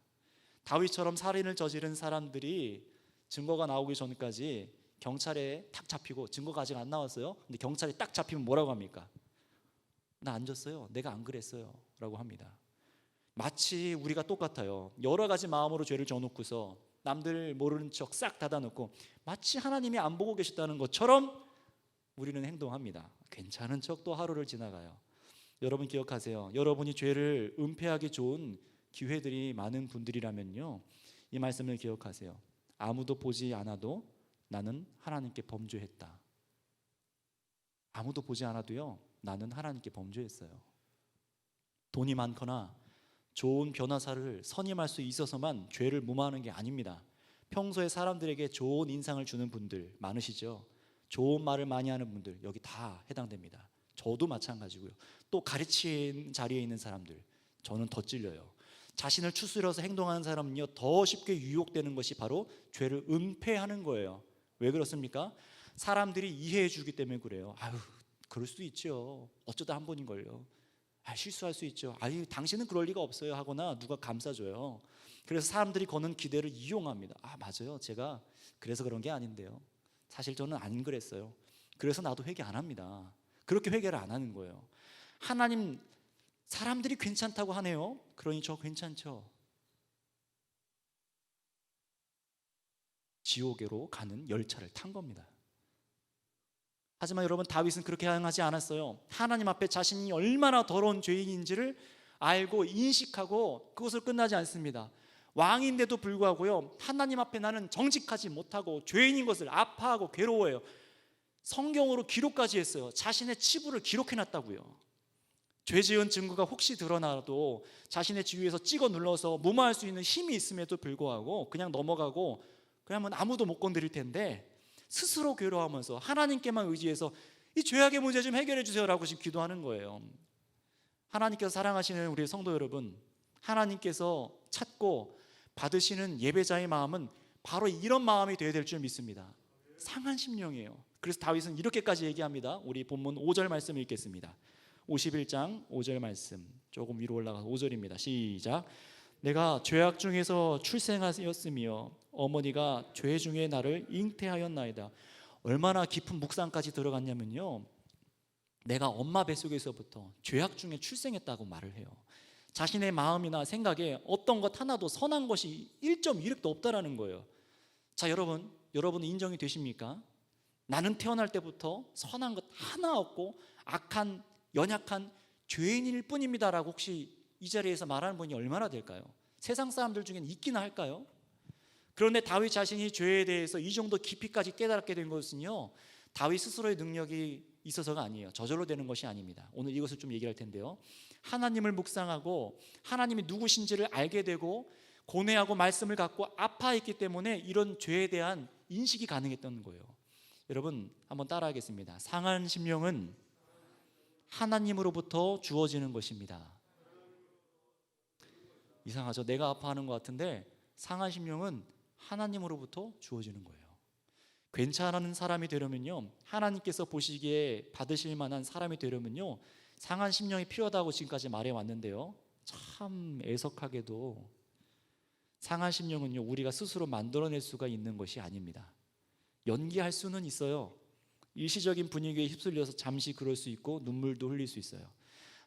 다윗처럼 살인을 저지른 사람들이 증거가 나오기 전까지 경찰에 탁 잡히고, 증거가 아직 안 나왔어요. 근데 경찰이 딱 잡히면 뭐라고 합니까? 나 안 졌어요. 내가 안 그랬어요. 라고 합니다. 마치 우리가 똑같아요. 여러 가지 마음으로 죄를 져놓고서 남들 모르는 척 싹 닫아놓고 마치 하나님이 안 보고 계셨다는 것처럼 우리는 행동합니다. 괜찮은 척 또 하루를 지나가요. 여러분 기억하세요. 여러분이 죄를 은폐하기 좋은 기회들이 많은 분들이라면요, 이 말씀을 기억하세요. 아무도 보지 않아도 나는 하나님께 범죄했다. 아무도 보지 않아도요, 나는 하나님께 범죄했어요. 돈이 많거나 좋은 변호사를 선임할 수 있어서만 죄를 무마하는 게 아닙니다. 평소에 사람들에게 좋은 인상을 주는 분들 많으시죠. 좋은 말을 많이 하는 분들 여기 다 해당됩니다. 저도 마찬가지고요. 또 가르치는 자리에 있는 사람들, 저는 더 찔려요. 자신을 추스려서 행동하는 사람은요, 더 쉽게 유혹되는 것이 바로 죄를 은폐하는 거예요. 왜 그렇습니까? 사람들이 이해해 주기 때문에 그래요. 아유, 그럴 수도 있죠. 어쩌다 한 번인걸요. 실수할 수 있죠. 아유, 당신은 그럴 리가 없어요 하거나 누가 감싸줘요. 그래서 사람들이 거는 기대를 이용합니다. 맞아요, 제가 그래서 그런 게 아닌데요, 사실 저는 안 그랬어요. 그래서 나도 회개 안 합니다. 그렇게 회개를 안 하는 거예요. 하나님, 사람들이 괜찮다고 하네요. 그러니 저 괜찮죠. 지옥으로 가는 열차를 탄 겁니다. 하지만 여러분, 다윗은 그렇게 행하지 않았어요. 하나님 앞에 자신이 얼마나 더러운 죄인인지를 알고 인식하고 그것을 끝나지 않습니다. 왕인데도 불구하고요, 하나님 앞에 나는 정직하지 못하고 죄인인 것을 아파하고 괴로워해요. 성경으로 기록까지 했어요. 자신의 치부를 기록해놨다고요. 죄 지은 증거가 혹시 드러나도 자신의 지위에서 찍어 눌러서 무마할 수 있는 힘이 있음에도 불구하고 그냥 넘어가고, 그러면 아무도 못 건드릴 텐데 스스로 괴로워하면서 하나님께만 의지해서 이 죄악의 문제 좀 해결해 주세요라고 지금 기도하는 거예요. 하나님께서 사랑하시는 우리 성도 여러분, 하나님께서 찾고 받으시는 예배자의 마음은 바로 이런 마음이 되어야 될 줄 믿습니다. 상한 심령이에요. 그래서 다윗은 이렇게까지 얘기합니다. 우리 본문 5절 말씀을 읽겠습니다. 51장 5절 말씀, 조금 위로 올라가서 5절입니다. 시작. 내가 죄악 중에서 출생하였으며 어머니가 죄 중에 나를 잉태하였나이다. 얼마나 깊은 묵상까지 들어갔냐면요, 내가 엄마 뱃속에서부터 죄악 중에 출생했다고 말을 해요. 자신의 마음이나 생각에 어떤 것 하나도 선한 것이 1.1획도 없다라는 거예요. 자, 여러분 인정이 되십니까? 나는 태어날 때부터 선한 것 하나 없고 악한 연약한 죄인일 뿐입니다라고 혹시 이 자리에서 말하는 분이 얼마나 될까요? 세상 사람들 중엔 있기나 할까요? 그런데 다윗 자신이 죄에 대해서 이 정도 깊이까지 깨달게 된 것은요, 다윗 스스로의 능력이 있어서가 아니에요. 저절로 되는 것이 아닙니다. 오늘 이것을 좀 얘기할 텐데요, 하나님을 묵상하고 하나님이 누구신지를 알게 되고 고뇌하고 말씀을 갖고 아파했기 때문에 이런 죄에 대한 인식이 가능했던 거예요. 여러분, 한번 따라하겠습니다. 상한 심령은 하나님으로부터 주어지는 것입니다. 이상하죠? 내가 아파하는 것 같은데 상한 심령은 하나님으로부터 주어지는 거예요. 괜찮은 사람이 되려면요, 하나님께서 보시기에 받으실 만한 사람이 되려면요, 상한 심령이 필요하다고 지금까지 말해왔는데요, 참 애석하게도 상한 심령은요, 우리가 스스로 만들어낼 수가 있는 것이 아닙니다. 연기할 수는 있어요. 일시적인 분위기에 휩쓸려서 잠시 그럴 수 있고 눈물도 흘릴 수 있어요.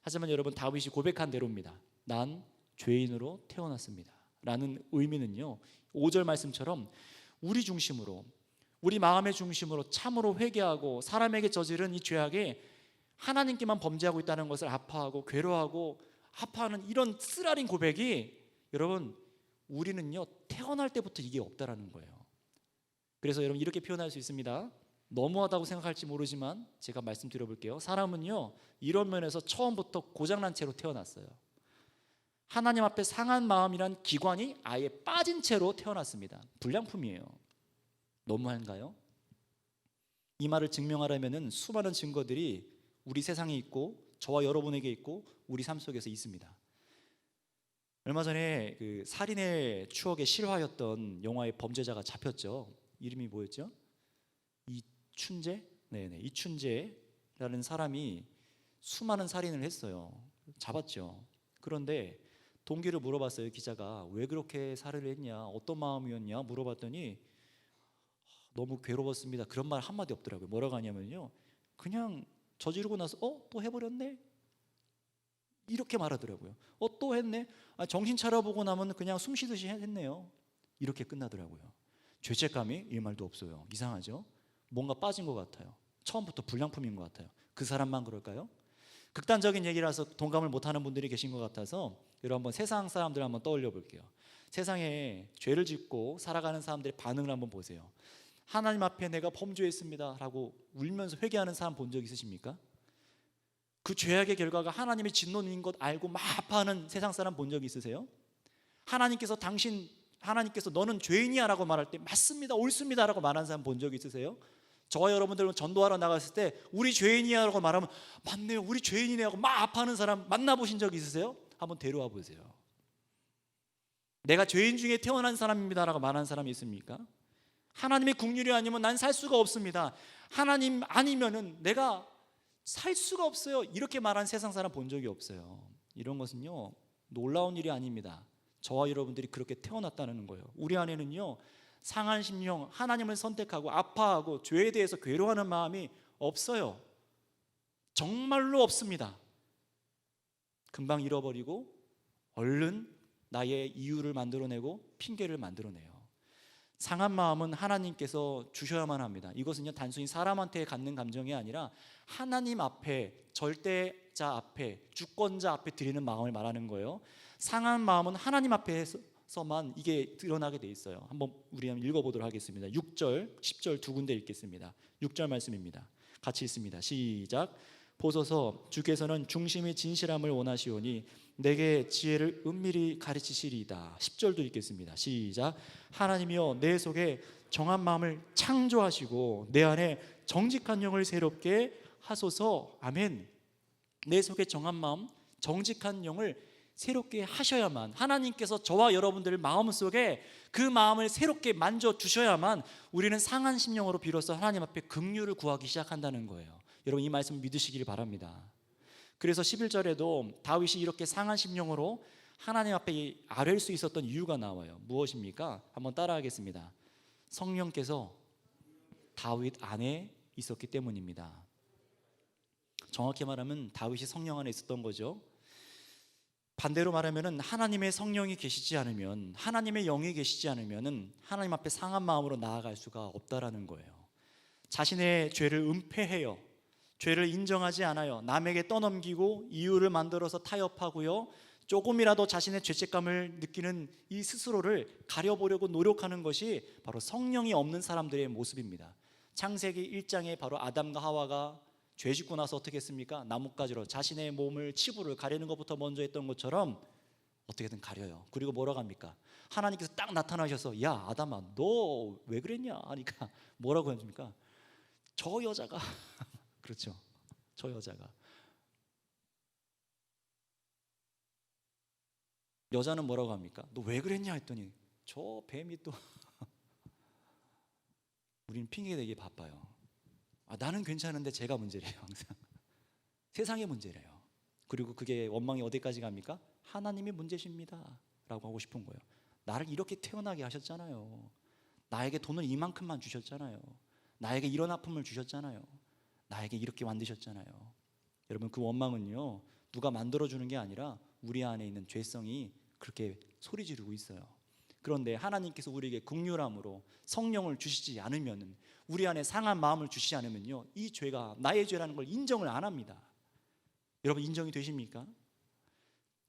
하지만 여러분, 다윗이 고백한 대로입니다. 난 죄인으로 태어났습니다 라는 의미는요, 5절 말씀처럼 우리 중심으로, 우리 마음의 중심으로 참으로 회개하고 사람에게 저지른 이 죄악에 하나님께만 범죄하고 있다는 것을 아파하고 괴로워하고 아파하는 이런 쓰라린 고백이, 여러분, 우리는요 태어날 때부터 이게 없다라는 거예요. 그래서 여러분, 이렇게 표현할 수 있습니다. 너무하다고 생각할지 모르지만 제가 말씀드려 볼게요. 사람은요, 이런 면에서 처음부터 고장난 채로 태어났어요. 하나님 앞에 상한 마음이란 기관이 아예 빠진 채로 태어났습니다. 불량품이에요. 너무한가요? 이 말을 증명하려면 수많은 증거들이 우리 세상에 있고 저와 여러분에게 있고 우리 삶 속에서 있습니다. 얼마 전에 그 살인의 추억에 실화였던 영화의 범죄자가 잡혔죠. 이름이 뭐였죠? 이춘재? 네네, 이춘재라는 사람이 수많은 살인을 했어요. 잡았죠. 그런데 동기를 물어봤어요. 기자가 왜 그렇게 살해를 했냐, 어떤 마음이었냐 물어봤더니 너무 괴로웠습니다. 그런 말 한마디 없더라고요. 뭐라고 하냐면요, 그냥 저지르고 나서 또 해버렸네, 이렇게 말하더라고요. 또 했네, 정신 차려보고 나면 그냥 숨 쉬듯이 했네요, 이렇게 끝나더라고요. 죄책감이 일말도 없어요. 이상하죠? 뭔가 빠진 것 같아요. 처음부터 불량품인 것 같아요. 그 사람만 그럴까요? 극단적인 얘기라서 동감을 못하는 분들이 계신 것 같아서 여러분, 한번 세상 사람들 한번 떠올려 볼게요. 세상에 죄를 짓고 살아가는 사람들의 반응을 한번 보세요. 하나님 앞에 내가 범죄했습니다 라고 울면서 회개하는 사람 본 적 있으십니까? 그 죄악의 결과가 하나님의 진노인 것 알고 막 아파하는 세상 사람 본 적 있으세요? 하나님께서 너는 죄인이야 라고 말할 때 맞습니다, 옳습니다 라고 말하는 사람 본 적 있으세요? 저와 여러분들은 전도하러 나갔을 때 우리 죄인이야라고 말하면 맞네요, 우리 죄인이네 하고 막 아파하는 사람 만나보신 적 있으세요? 한번 데려와 보세요. 내가 죄인 중에 태어난 사람입니다라고 말하는 사람이 있습니까? 하나님의 긍휼이 아니면 난 살 수가 없습니다. 하나님 아니면은 내가 살 수가 없어요. 이렇게 말하는 세상 사람 본 적이 없어요. 이런 것은요, 놀라운 일이 아닙니다. 저와 여러분들이 그렇게 태어났다는 거예요. 우리 안에는요, 상한 심령, 하나님을 선택하고 아파하고 죄에 대해서 괴로워하는 마음이 없어요. 정말로 없습니다. 금방 잃어버리고 얼른 나의 이유를 만들어내고 핑계를 만들어내요. 상한 마음은 하나님께서 주셔야만 합니다. 이것은요, 단순히 사람한테 갖는 감정이 아니라 하나님 앞에, 절대자 앞에, 주권자 앞에 드리는 마음을 말하는 거예요. 상한 마음은 하나님 앞에서만 이게 드러나게 돼 있어요. 한번 우리 한번 읽어보도록 하겠습니다. 6절, 10절 두 군데 읽겠습니다. 6절 말씀입니다. 같이 읽습니다. 시작. 보소서, 주께서는 중심이 진실함을 원하시오니 내게 지혜를 은밀히 가르치시리이다. 10절도 읽겠습니다. 시작. 하나님이여, 내 속에 정한 마음을 창조하시고 내 안에 정직한 영을 새롭게 하소서. 아멘. 내 속에 정한 마음, 정직한 영을 새롭게 하셔야만, 하나님께서 저와 여러분들 마음속에 그 마음을 새롭게 만져주셔야만 우리는 상한 심령으로 비로소 하나님 앞에 긍휼을 구하기 시작한다는 거예요. 여러분, 이 말씀 믿으시길 바랍니다. 그래서 11절에도 다윗이 이렇게 상한 심령으로 하나님 앞에 아뢰일 수 있었던 이유가 나와요. 무엇입니까? 한번 따라하겠습니다. 성령께서 다윗 안에 있었기 때문입니다. 정확히 말하면 다윗이 성령 안에 있었던 거죠. 반대로 말하면 하나님의 성령이 계시지 않으면, 하나님의 영이 계시지 않으면 하나님 앞에 상한 마음으로 나아갈 수가 없다라는 거예요. 자신의 죄를 은폐해요. 죄를 인정하지 않아요. 남에게 떠넘기고 이유를 만들어서 타협하고요, 조금이라도 자신의 죄책감을 느끼는 이 스스로를 가려보려고 노력하는 것이 바로 성령이 없는 사람들의 모습입니다. 창세기 1장에 바로 아담과 하와가 죄 짓고 나서 어떻게 했습니까? 나뭇가지로 자신의 몸을, 치부를 가리는 것부터 먼저 했던 것처럼 어떻게든 가려요. 그리고 뭐라고 합니까? 하나님께서 딱 나타나셔서 야 아담아, 너 왜 그랬냐 하니까 뭐라고 합니까? 저 여자가 그렇죠, 저 여자가. 여자는 뭐라고 합니까? 너 왜 그랬냐 했더니 저 뱀이 또 우리는 핑계대기 바빠요. 나는 괜찮은데 제가 문제래요. 항상 세상의 문제래요. 그리고 그게 원망이 어디까지 갑니까? 하나님이 문제십니다 라고 하고 싶은 거예요. 나를 이렇게 태어나게 하셨잖아요. 나에게 돈을 이만큼만 주셨잖아요. 나에게 이런 아픔을 주셨잖아요. 나에게 이렇게 만드셨잖아요. 여러분, 그 원망은요, 누가 만들어주는 게 아니라 우리 안에 있는 죄성이 그렇게 소리 지르고 있어요. 그런데 하나님께서 우리에게 긍휼함으로 성령을 주시지 않으면, 우리 안에 상한 마음을 주시지 않으면요, 이 죄가 나의 죄라는 걸 인정을 안 합니다. 여러분, 인정이 되십니까?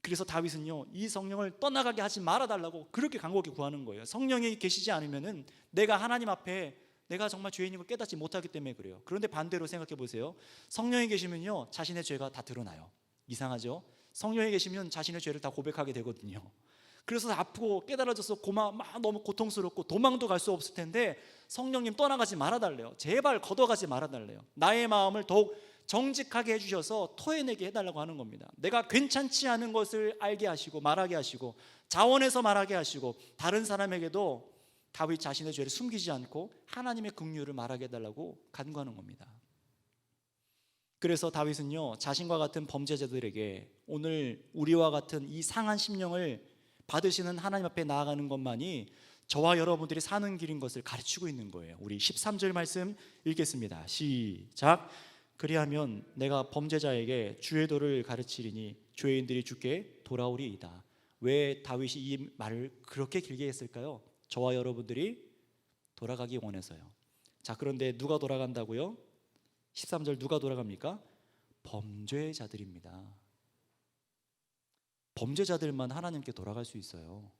그래서 다윗은요, 이 성령을 떠나가게 하지 말아달라고 그렇게 간곡히 구하는 거예요. 성령이 계시지 않으면 내가 하나님 앞에 내가 정말 죄인인 걸 깨닫지 못하기 때문에 그래요. 그런데 반대로 생각해 보세요. 성령이 계시면요, 자신의 죄가 다 드러나요. 이상하죠? 성령이 계시면 자신의 죄를 다 고백하게 되거든요. 그래서 아프고 깨달아져서 막 너무 고통스럽고 도망도 갈 수 없을 텐데 성령님 떠나가지 말아달래요. 제발 걷어가지 말아달래요. 나의 마음을 더욱 정직하게 해주셔서 토해내게 해달라고 하는 겁니다. 내가 괜찮지 않은 것을 알게 하시고 말하게 하시고 자원해서 말하게 하시고 다른 사람에게도 다윗 자신의 죄를 숨기지 않고 하나님의 긍휼을 말하게 해달라고 간구하는 겁니다. 그래서 다윗은요, 자신과 같은 범죄자들에게 오늘 우리와 같은 이 상한 심령을 받으시는 하나님 앞에 나아가는 것만이 저와 여러분들이 사는 길인 것을 가르치고 있는 거예요. 우리 13절 말씀 읽겠습니다. 시작. 그리하면 내가 범죄자에게 주의 도를 가르치리니 죄인들이 주께 돌아오리이다. 왜 다윗이 이 말을 그렇게 길게 했을까요? 저와 여러분들이 돌아가기 원해서요. 자, 그런데 누가 돌아간다고요? 13절 누가 돌아갑니까? 범죄자들입니다. 범죄자들만 하나님께 돌아갈 수 있어요.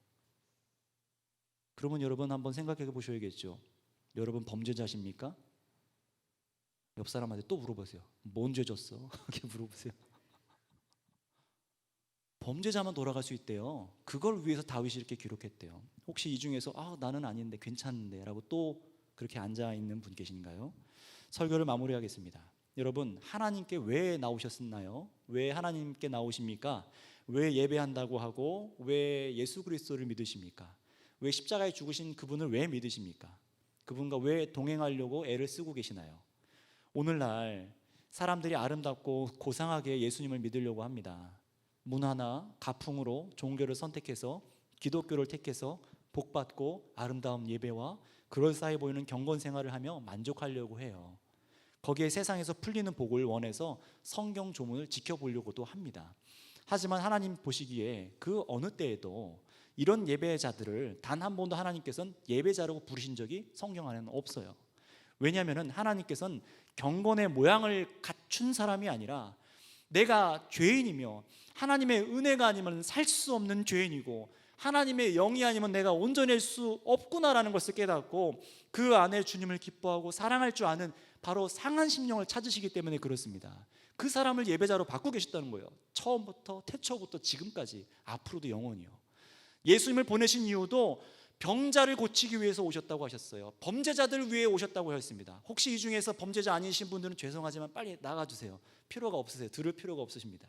그러면 여러분 한번 생각해 보셔야겠죠. 여러분 범죄자십니까? 옆 사람한테 또 물어보세요. 뭔 죄 졌어? 이렇게 물어보세요. 범죄자만 돌아갈 수 있대요. 그걸 위해서 다윗이 이렇게 기록했대요. 혹시 이 중에서 나는 아닌데 괜찮은데 라고 또 그렇게 앉아 있는 분 계신가요? 설교를 마무리하겠습니다. 여러분, 하나님께 왜 나오셨나요? 왜 하나님께 나오십니까? 왜 예배한다고 하고 왜 예수 그리스도를 믿으십니까? 왜 십자가에 죽으신 그분을 왜 믿으십니까? 그분과 왜 동행하려고 애를 쓰고 계시나요? 오늘날 사람들이 아름답고 고상하게 예수님을 믿으려고 합니다. 문화나 가풍으로 종교를 선택해서 기독교를 택해서 복받고 아름다운 예배와 그럴싸해 보이는 경건 생활을 하며 만족하려고 해요. 거기에 세상에서 풀리는 복을 원해서 성경 조문을 지켜보려고도 합니다. 하지만 하나님 보시기에 그 어느 때에도 이런 예배자들을 단 한 번도 하나님께서는 예배자라고 부르신 적이 성경 안에는 없어요. 왜냐하면 하나님께서는 경건의 모양을 갖춘 사람이 아니라 내가 죄인이며 하나님의 은혜가 아니면 살 수 없는 죄인이고 하나님의 영이 아니면 내가 온전할 수 없구나라는 것을 깨닫고 그 안에 주님을 기뻐하고 사랑할 줄 아는 바로 상한 심령을 찾으시기 때문에 그렇습니다. 그 사람을 예배자로 바꾸고 계셨다는 거예요. 처음부터 태초부터 지금까지 앞으로도 영원히요. 예수님을 보내신 이유도 병자를 고치기 위해서 오셨다고 하셨어요. 범죄자들을 위해 오셨다고 하셨습니다. 혹시 이 중에서 범죄자 아니신 분들은 죄송하지만 빨리 나가주세요. 필요가 없으세요. 들을 필요가 없으십니다.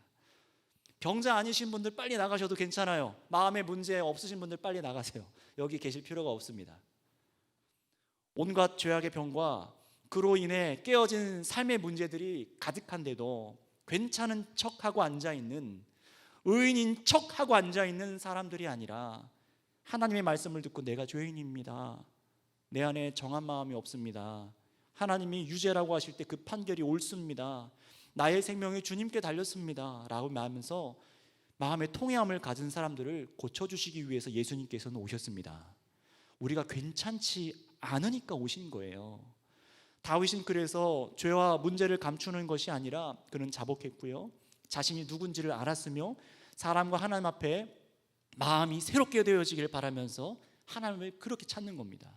병자 아니신 분들 빨리 나가셔도 괜찮아요. 마음의 문제 없으신 분들 빨리 나가세요. 여기 계실 필요가 없습니다. 온갖 죄악의 병과 그로 인해 깨어진 삶의 문제들이 가득한데도 괜찮은 척하고 앉아있는, 의인인 척하고 앉아있는 사람들이 아니라 하나님의 말씀을 듣고 내가 죄인입니다, 내 안에 정한 마음이 없습니다, 하나님이 유죄라고 하실 때 그 판결이 옳습니다, 나의 생명이 주님께 달렸습니다 라고 말하면서 마음의 통회함을 가진 사람들을 고쳐주시기 위해서 예수님께서는 오셨습니다. 우리가 괜찮지 않으니까 오신 거예요. 다윗은 그래서 죄와 문제를 감추는 것이 아니라 그는 자복했고요, 자신이 누군지를 알았으며 사람과 하나님 앞에 마음이 새롭게 되어지길 바라면서 하나님을 그렇게 찾는 겁니다.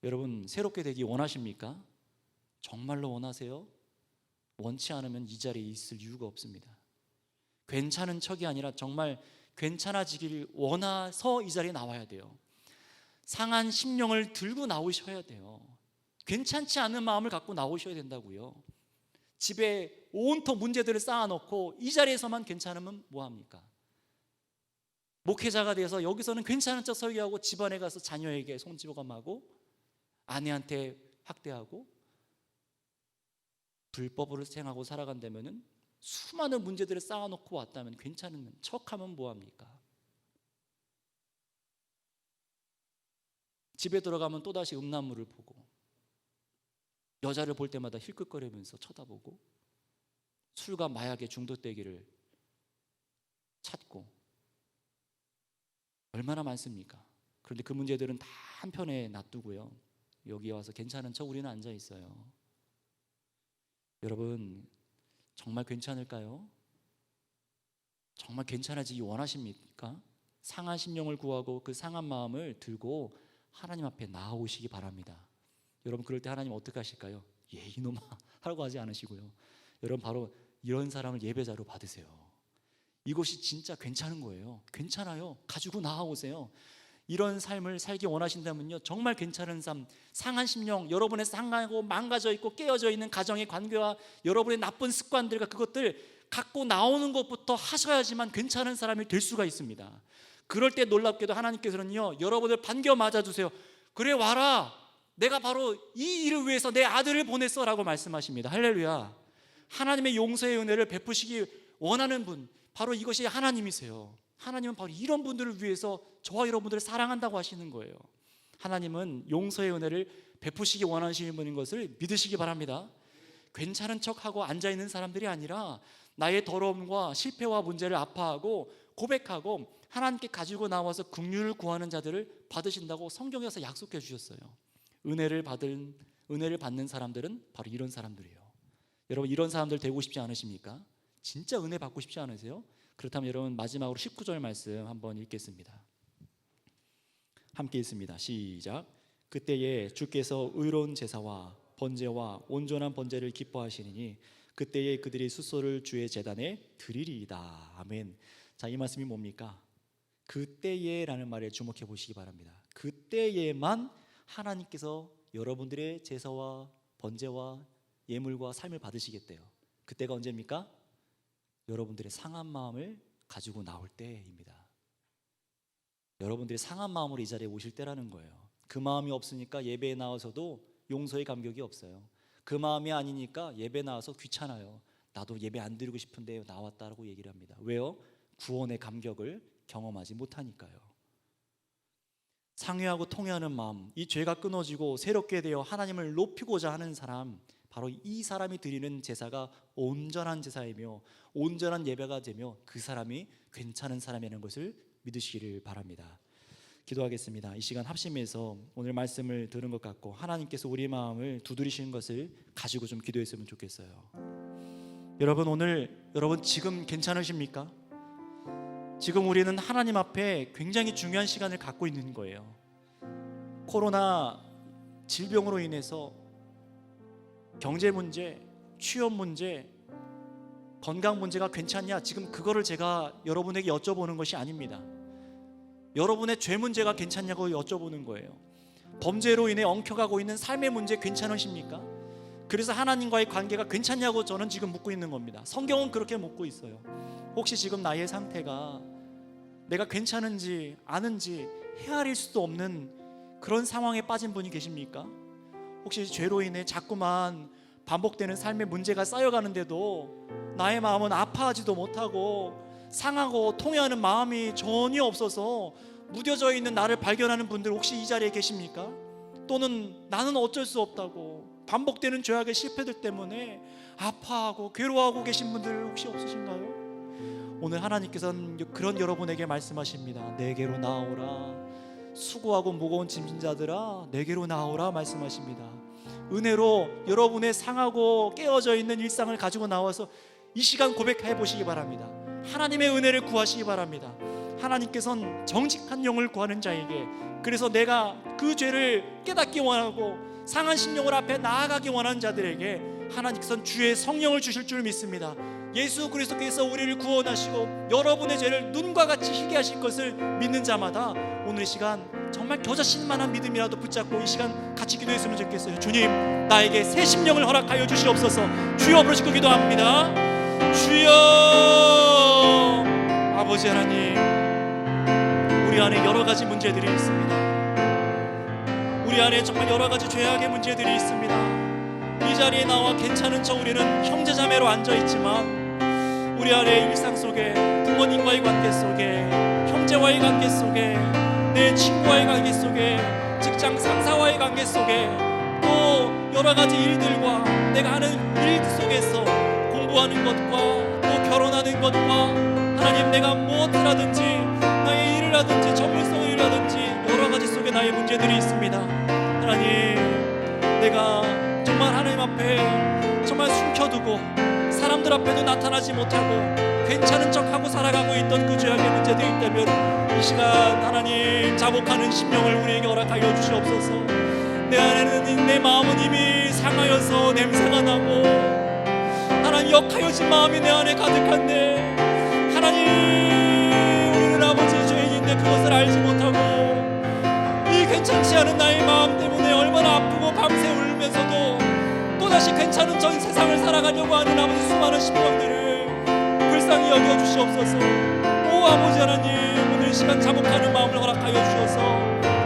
여러분, 새롭게 되기 원하십니까? 정말로 원하세요? 원치 않으면 이 자리에 있을 이유가 없습니다. 괜찮은 척이 아니라 정말 괜찮아지길 원해서 이 자리에 나와야 돼요. 상한 심령을 들고 나오셔야 돼요. 괜찮지 않은 마음을 갖고 나오셔야 된다고요. 집에 온통 문제들을 쌓아놓고 이 자리에서만 괜찮으면 뭐합니까? 목회자가 돼서 여기서는 괜찮은 척 설교하고 집안에 가서 자녀에게 손찌검하고 아내한테 학대하고 불법으로 생하고 살아간다면 수많은 문제들을 쌓아놓고 왔다면 괜찮은 척하면 뭐합니까? 집에 들어가면 또다시 음란물을 보고 여자를 볼 때마다 힐끗거리면서 쳐다보고 술과 마약에 중독되기를 찾고 얼마나 많습니까? 그런데 그 문제들은 다 한편에 놔두고요, 여기 와서 괜찮은 척 우리는 앉아 있어요. 여러분, 정말 괜찮을까요? 정말 괜찮아지기 원하십니까? 상한 심령을 구하고 그 상한 마음을 들고 하나님 앞에 나아오시기 바랍니다. 여러분, 그럴 때 하나님 어떻게 하실까요? 이놈아 하라고 하지 않으시고요, 여러분 바로 이런 사람을 예배자로 받으세요. 이것이 진짜 괜찮은 거예요. 괜찮아요. 가지고 나아오세요. 이런 삶을 살기 원하신다면요, 정말 괜찮은 삶, 상한 심령, 여러분의 상하고 망가져 있고 깨어져 있는 가정의 관계와 여러분의 나쁜 습관들과 그것들 갖고 나오는 것부터 하셔야지만 괜찮은 사람이 될 수가 있습니다. 그럴 때 놀랍게도 하나님께서는요, 여러분을 반겨 맞아주세요. 그래, 와라, 내가 바로 이 일을 위해서 내 아들을 보냈어 라고 말씀하십니다. 할렐루야. 하나님의 용서의 은혜를 베푸시기 원하는 분, 바로 이것이 하나님이세요. 하나님은 바로 이런 분들을 위해서 저와 여러분들을 사랑한다고 하시는 거예요. 하나님은 용서의 은혜를 베푸시기 원하시는 분인 것을 믿으시기 바랍니다. 괜찮은 척하고 앉아있는 사람들이 아니라 나의 더러움과 실패와 문제를 아파하고 고백하고 하나님께 가지고 나와서 긍휼을 구하는 자들을 받으신다고 성경에서 약속해 주셨어요. 은혜를 받는 사람들은 바로 이런 사람들이에요. 여러분, 이런 사람들 되고 싶지 않으십니까? 진짜 은혜 받고 싶지 않으세요? 그렇다면 여러분, 마지막으로 19절 말씀 한번 읽겠습니다. 함께 읽습니다. 시작. 그때에 주께서 의로운 제사와 번제와 온전한 번제를 기뻐하시니 그때에 그들이 수소를 주의 제단에 드리리이다. 아멘. 자, 이 말씀이 뭡니까? 그때에 라는 말에 주목해 보시기 바랍니다. 그때에만 하나님께서 여러분들의 제사와 번제와 예물과 삶을 받으시겠대요. 그때가 언제입니까? 여러분들의 상한 마음을 가지고 나올 때입니다. 여러분들이 상한 마음으로 이 자리에 오실 때라는 거예요. 그 마음이 없으니까 예배에 나와서도 용서의 감격이 없어요. 그 마음이 아니니까 예배 나와서 귀찮아요. 나도 예배 안 드리고 싶은데 나왔다라고 얘기를 합니다. 왜요? 구원의 감격을 경험하지 못하니까요. 상회하고 통회하는 마음, 이 죄가 끊어지고 새롭게 되어 하나님을 높이고자 하는 사람, 바로 이 사람이 드리는 제사가 온전한 제사이며 온전한 예배가 되며 그 사람이 괜찮은 사람이라는 것을 믿으시기를 바랍니다. 기도하겠습니다. 이 시간 합심해서 오늘 말씀을 들은 것 같고 하나님께서 우리 마음을 두드리시는 것을 가지고 좀 기도했으면 좋겠어요. 여러분 지금 괜찮으십니까? 지금 우리는 하나님 앞에 굉장히 중요한 시간을 갖고 있는 거예요. 코로나 질병으로 인해서 경제 문제, 취업 문제, 건강 문제가 괜찮냐? 지금 그거를 제가 여러분에게 여쭤보는 것이 아닙니다. 여러분의 죄 문제가 괜찮냐고 여쭤보는 거예요. 범죄로 인해 엉켜가고 있는 삶의 문제 괜찮으십니까? 그래서 하나님과의 관계가 괜찮냐고 저는 지금 묻고 있는 겁니다. 성경은 그렇게 묻고 있어요. 혹시 지금 나의 상태가 내가 괜찮은지 아는지 헤아릴 수도 없는 그런 상황에 빠진 분이 계십니까? 혹시 죄로 인해 자꾸만 반복되는 삶의 문제가 쌓여가는데도 나의 마음은 아파하지도 못하고 상하고 통해하는 마음이 전혀 없어서 무뎌져 있는 나를 발견하는 분들 혹시 이 자리에 계십니까? 또는 나는 어쩔 수 없다고 반복되는 죄악의 실패들 때문에 아파하고 괴로워하고 계신 분들 혹시 없으신가요? 오늘 하나님께서는 그런 여러분에게 말씀하십니다. 내게로 나오라. 수고하고 무거운 짐진 자들아 내게로 나오라 말씀하십니다. 은혜로 여러분의 상하고 깨어져 있는 일상을 가지고 나와서 이 시간 고백해 보시기 바랍니다. 하나님의 은혜를 구하시기 바랍니다. 하나님께서는 정직한 영을 구하는 자에게, 그래서 내가 그 죄를 깨닫기 원하고 상한 심령을 앞에 나아가기 원하는 자들에게 하나님께서는 주의 성령을 주실 줄 믿습니다. 예수 그리스도께서 우리를 구원하시고 여러분의 죄를 눈과 같이 희게 하실 것을 믿는 자마다 오늘 이 시간 정말 겨자씨만한 믿음이라도 붙잡고 이 시간 같이 기도했으면 좋겠어요. 주님, 나에게 새 심령을 허락하여 주시옵소서. 주여 부르시고 기도합니다. 주여. 아버지 하나님, 우리 안에 여러 가지 문제들이 있습니다. 우리 안에 정말 여러 가지 죄악의 문제들이 있습니다. 이 자리에 나와 괜찮은 척 우리는 형제자매로 앉아있지만 우리 안에 일상 속에 부모님과의 관계 속에 형제와의 관계 속에 내 친구와의 관계 속에 직장 상사와의 관계 속에 또 여러 가지 일들과 내가 하는 일 속에서 공부하는 것과 또 결혼하는 것과 하나님 내가 무엇을 하든지 나의 일을 하든지 전문성을 일하든지 여러 가지 속에 나의 문제들이 있습니다. 하나님, 내가 정말 하나님 앞에 정말 숨겨두고 사람들 앞에도 나타나지 못하고 괜찮은 척하고 살아가고 있던 그 죄악의 문제들이 있다면 이 시간 하나님 자복하는 심령을 우리에게 허락하여 주시옵소서. 내 안에는 내 마음은 이미 상하여서 냄새가 나고 하나님 역하여진 마음이 내 안에 가득한데 하나님, 우리는 아버지의 죄인인데 그것을 알지 못하고 이 괜찮지 않은 나의 마음 때문에 얼마나 아프고 밤새 울면서도 또다시 괜찮은 전 세상을 살아가려고 하는 아버지 수많은 심령들을 불쌍히 여겨주시옵소서. 오 아버지 하나님, 오늘 이 시간 자복하는 마음을 허락하여 주셔서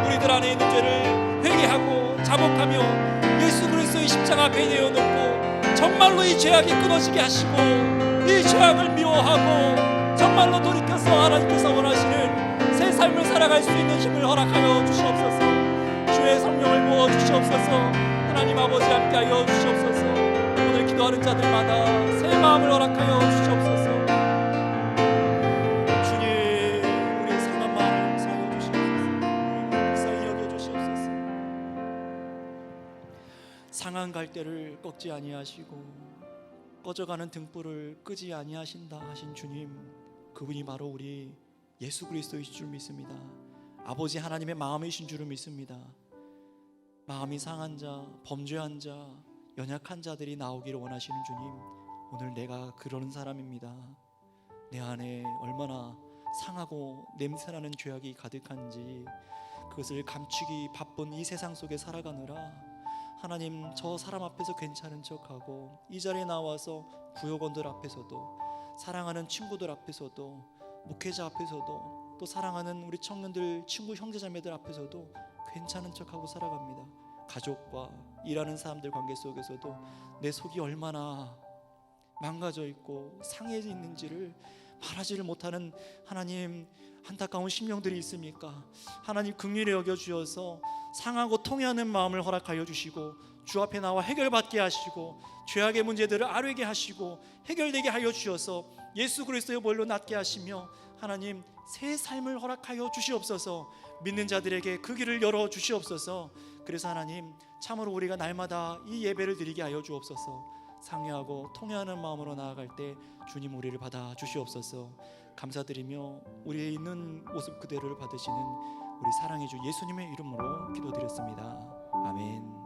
우리들 안에 있는 죄를 회개하고 자복하며 예수 그리스도의 십자가 앞에 내어놓고 정말로 이 죄악이 끊어지게 하시고 이 죄악을 미워하고 정말로 돌이켜서 하나님께서 원하시는 새 삶을 살아갈 수 있는 힘을 허락하여 주시옵소서. 주의 성령을 부어 주시옵소서. 하나님 아버지 함께하여 주시옵소서. 오늘 기도하는 자들마다 새 마음을 허락하여 주시옵소서. 주님, 우리의 상한 마음을 용서하여 주시옵소서. 불쌍히 여겨 주시옵소서. 상한 갈대를 꺾지 아니하시고 꺼져가는 등불을 끄지 아니하신다 하신 주님, 그분이 바로 우리 예수 그리스도이신 줄 믿습니다. 아버지 하나님의 마음이신 줄을 믿습니다. 마음이 상한 자, 범죄한 자, 연약한 자들이 나오기를 원하시는 주님, 오늘 내가 그러는 사람입니다. 내 안에 얼마나 상하고 냄새나는 죄악이 가득한지 그것을 감추기 바쁜 이 세상 속에 살아가느라 하나님, 저 사람 앞에서 괜찮은 척하고 이 자리에 나와서 구역원들 앞에서도, 사랑하는 친구들 앞에서도, 목회자 앞에서도, 또 사랑하는 우리 청년들, 친구 형제자매들 앞에서도 괜찮은 척하고 살아갑니다. 가족과 일하는 사람들 관계 속에서도 내 속이 얼마나 망가져 있고 상해져 있는지를 말하지를 못하는 하나님, 안타까운 심령들이 있습니까? 하나님, 긍휼히 여겨 주셔서 상하고 통회하는 마음을 허락하여 주시고 주 앞에 나와 해결받게 하시고 죄악의 문제들을 아뢰게 하시고 해결되게 하여 주셔서 예수 그리스도의 보혈로 낫게 하시며 하나님, 새 삶을 허락하여 주시옵소서. 믿는 자들에게 그 길을 열어 주시옵소서. 그래서 하나님, 참으로 우리가 날마다 이 예배를 드리게 하여 주옵소서. 상회하고 통회하는 마음으로 나아갈 때 주님 우리를 받아 주시옵소서. 감사드리며 우리의 있는 모습 그대로를 받으시는 우리 사랑의 주 예수님의 이름으로 기도드렸습니다. 아멘.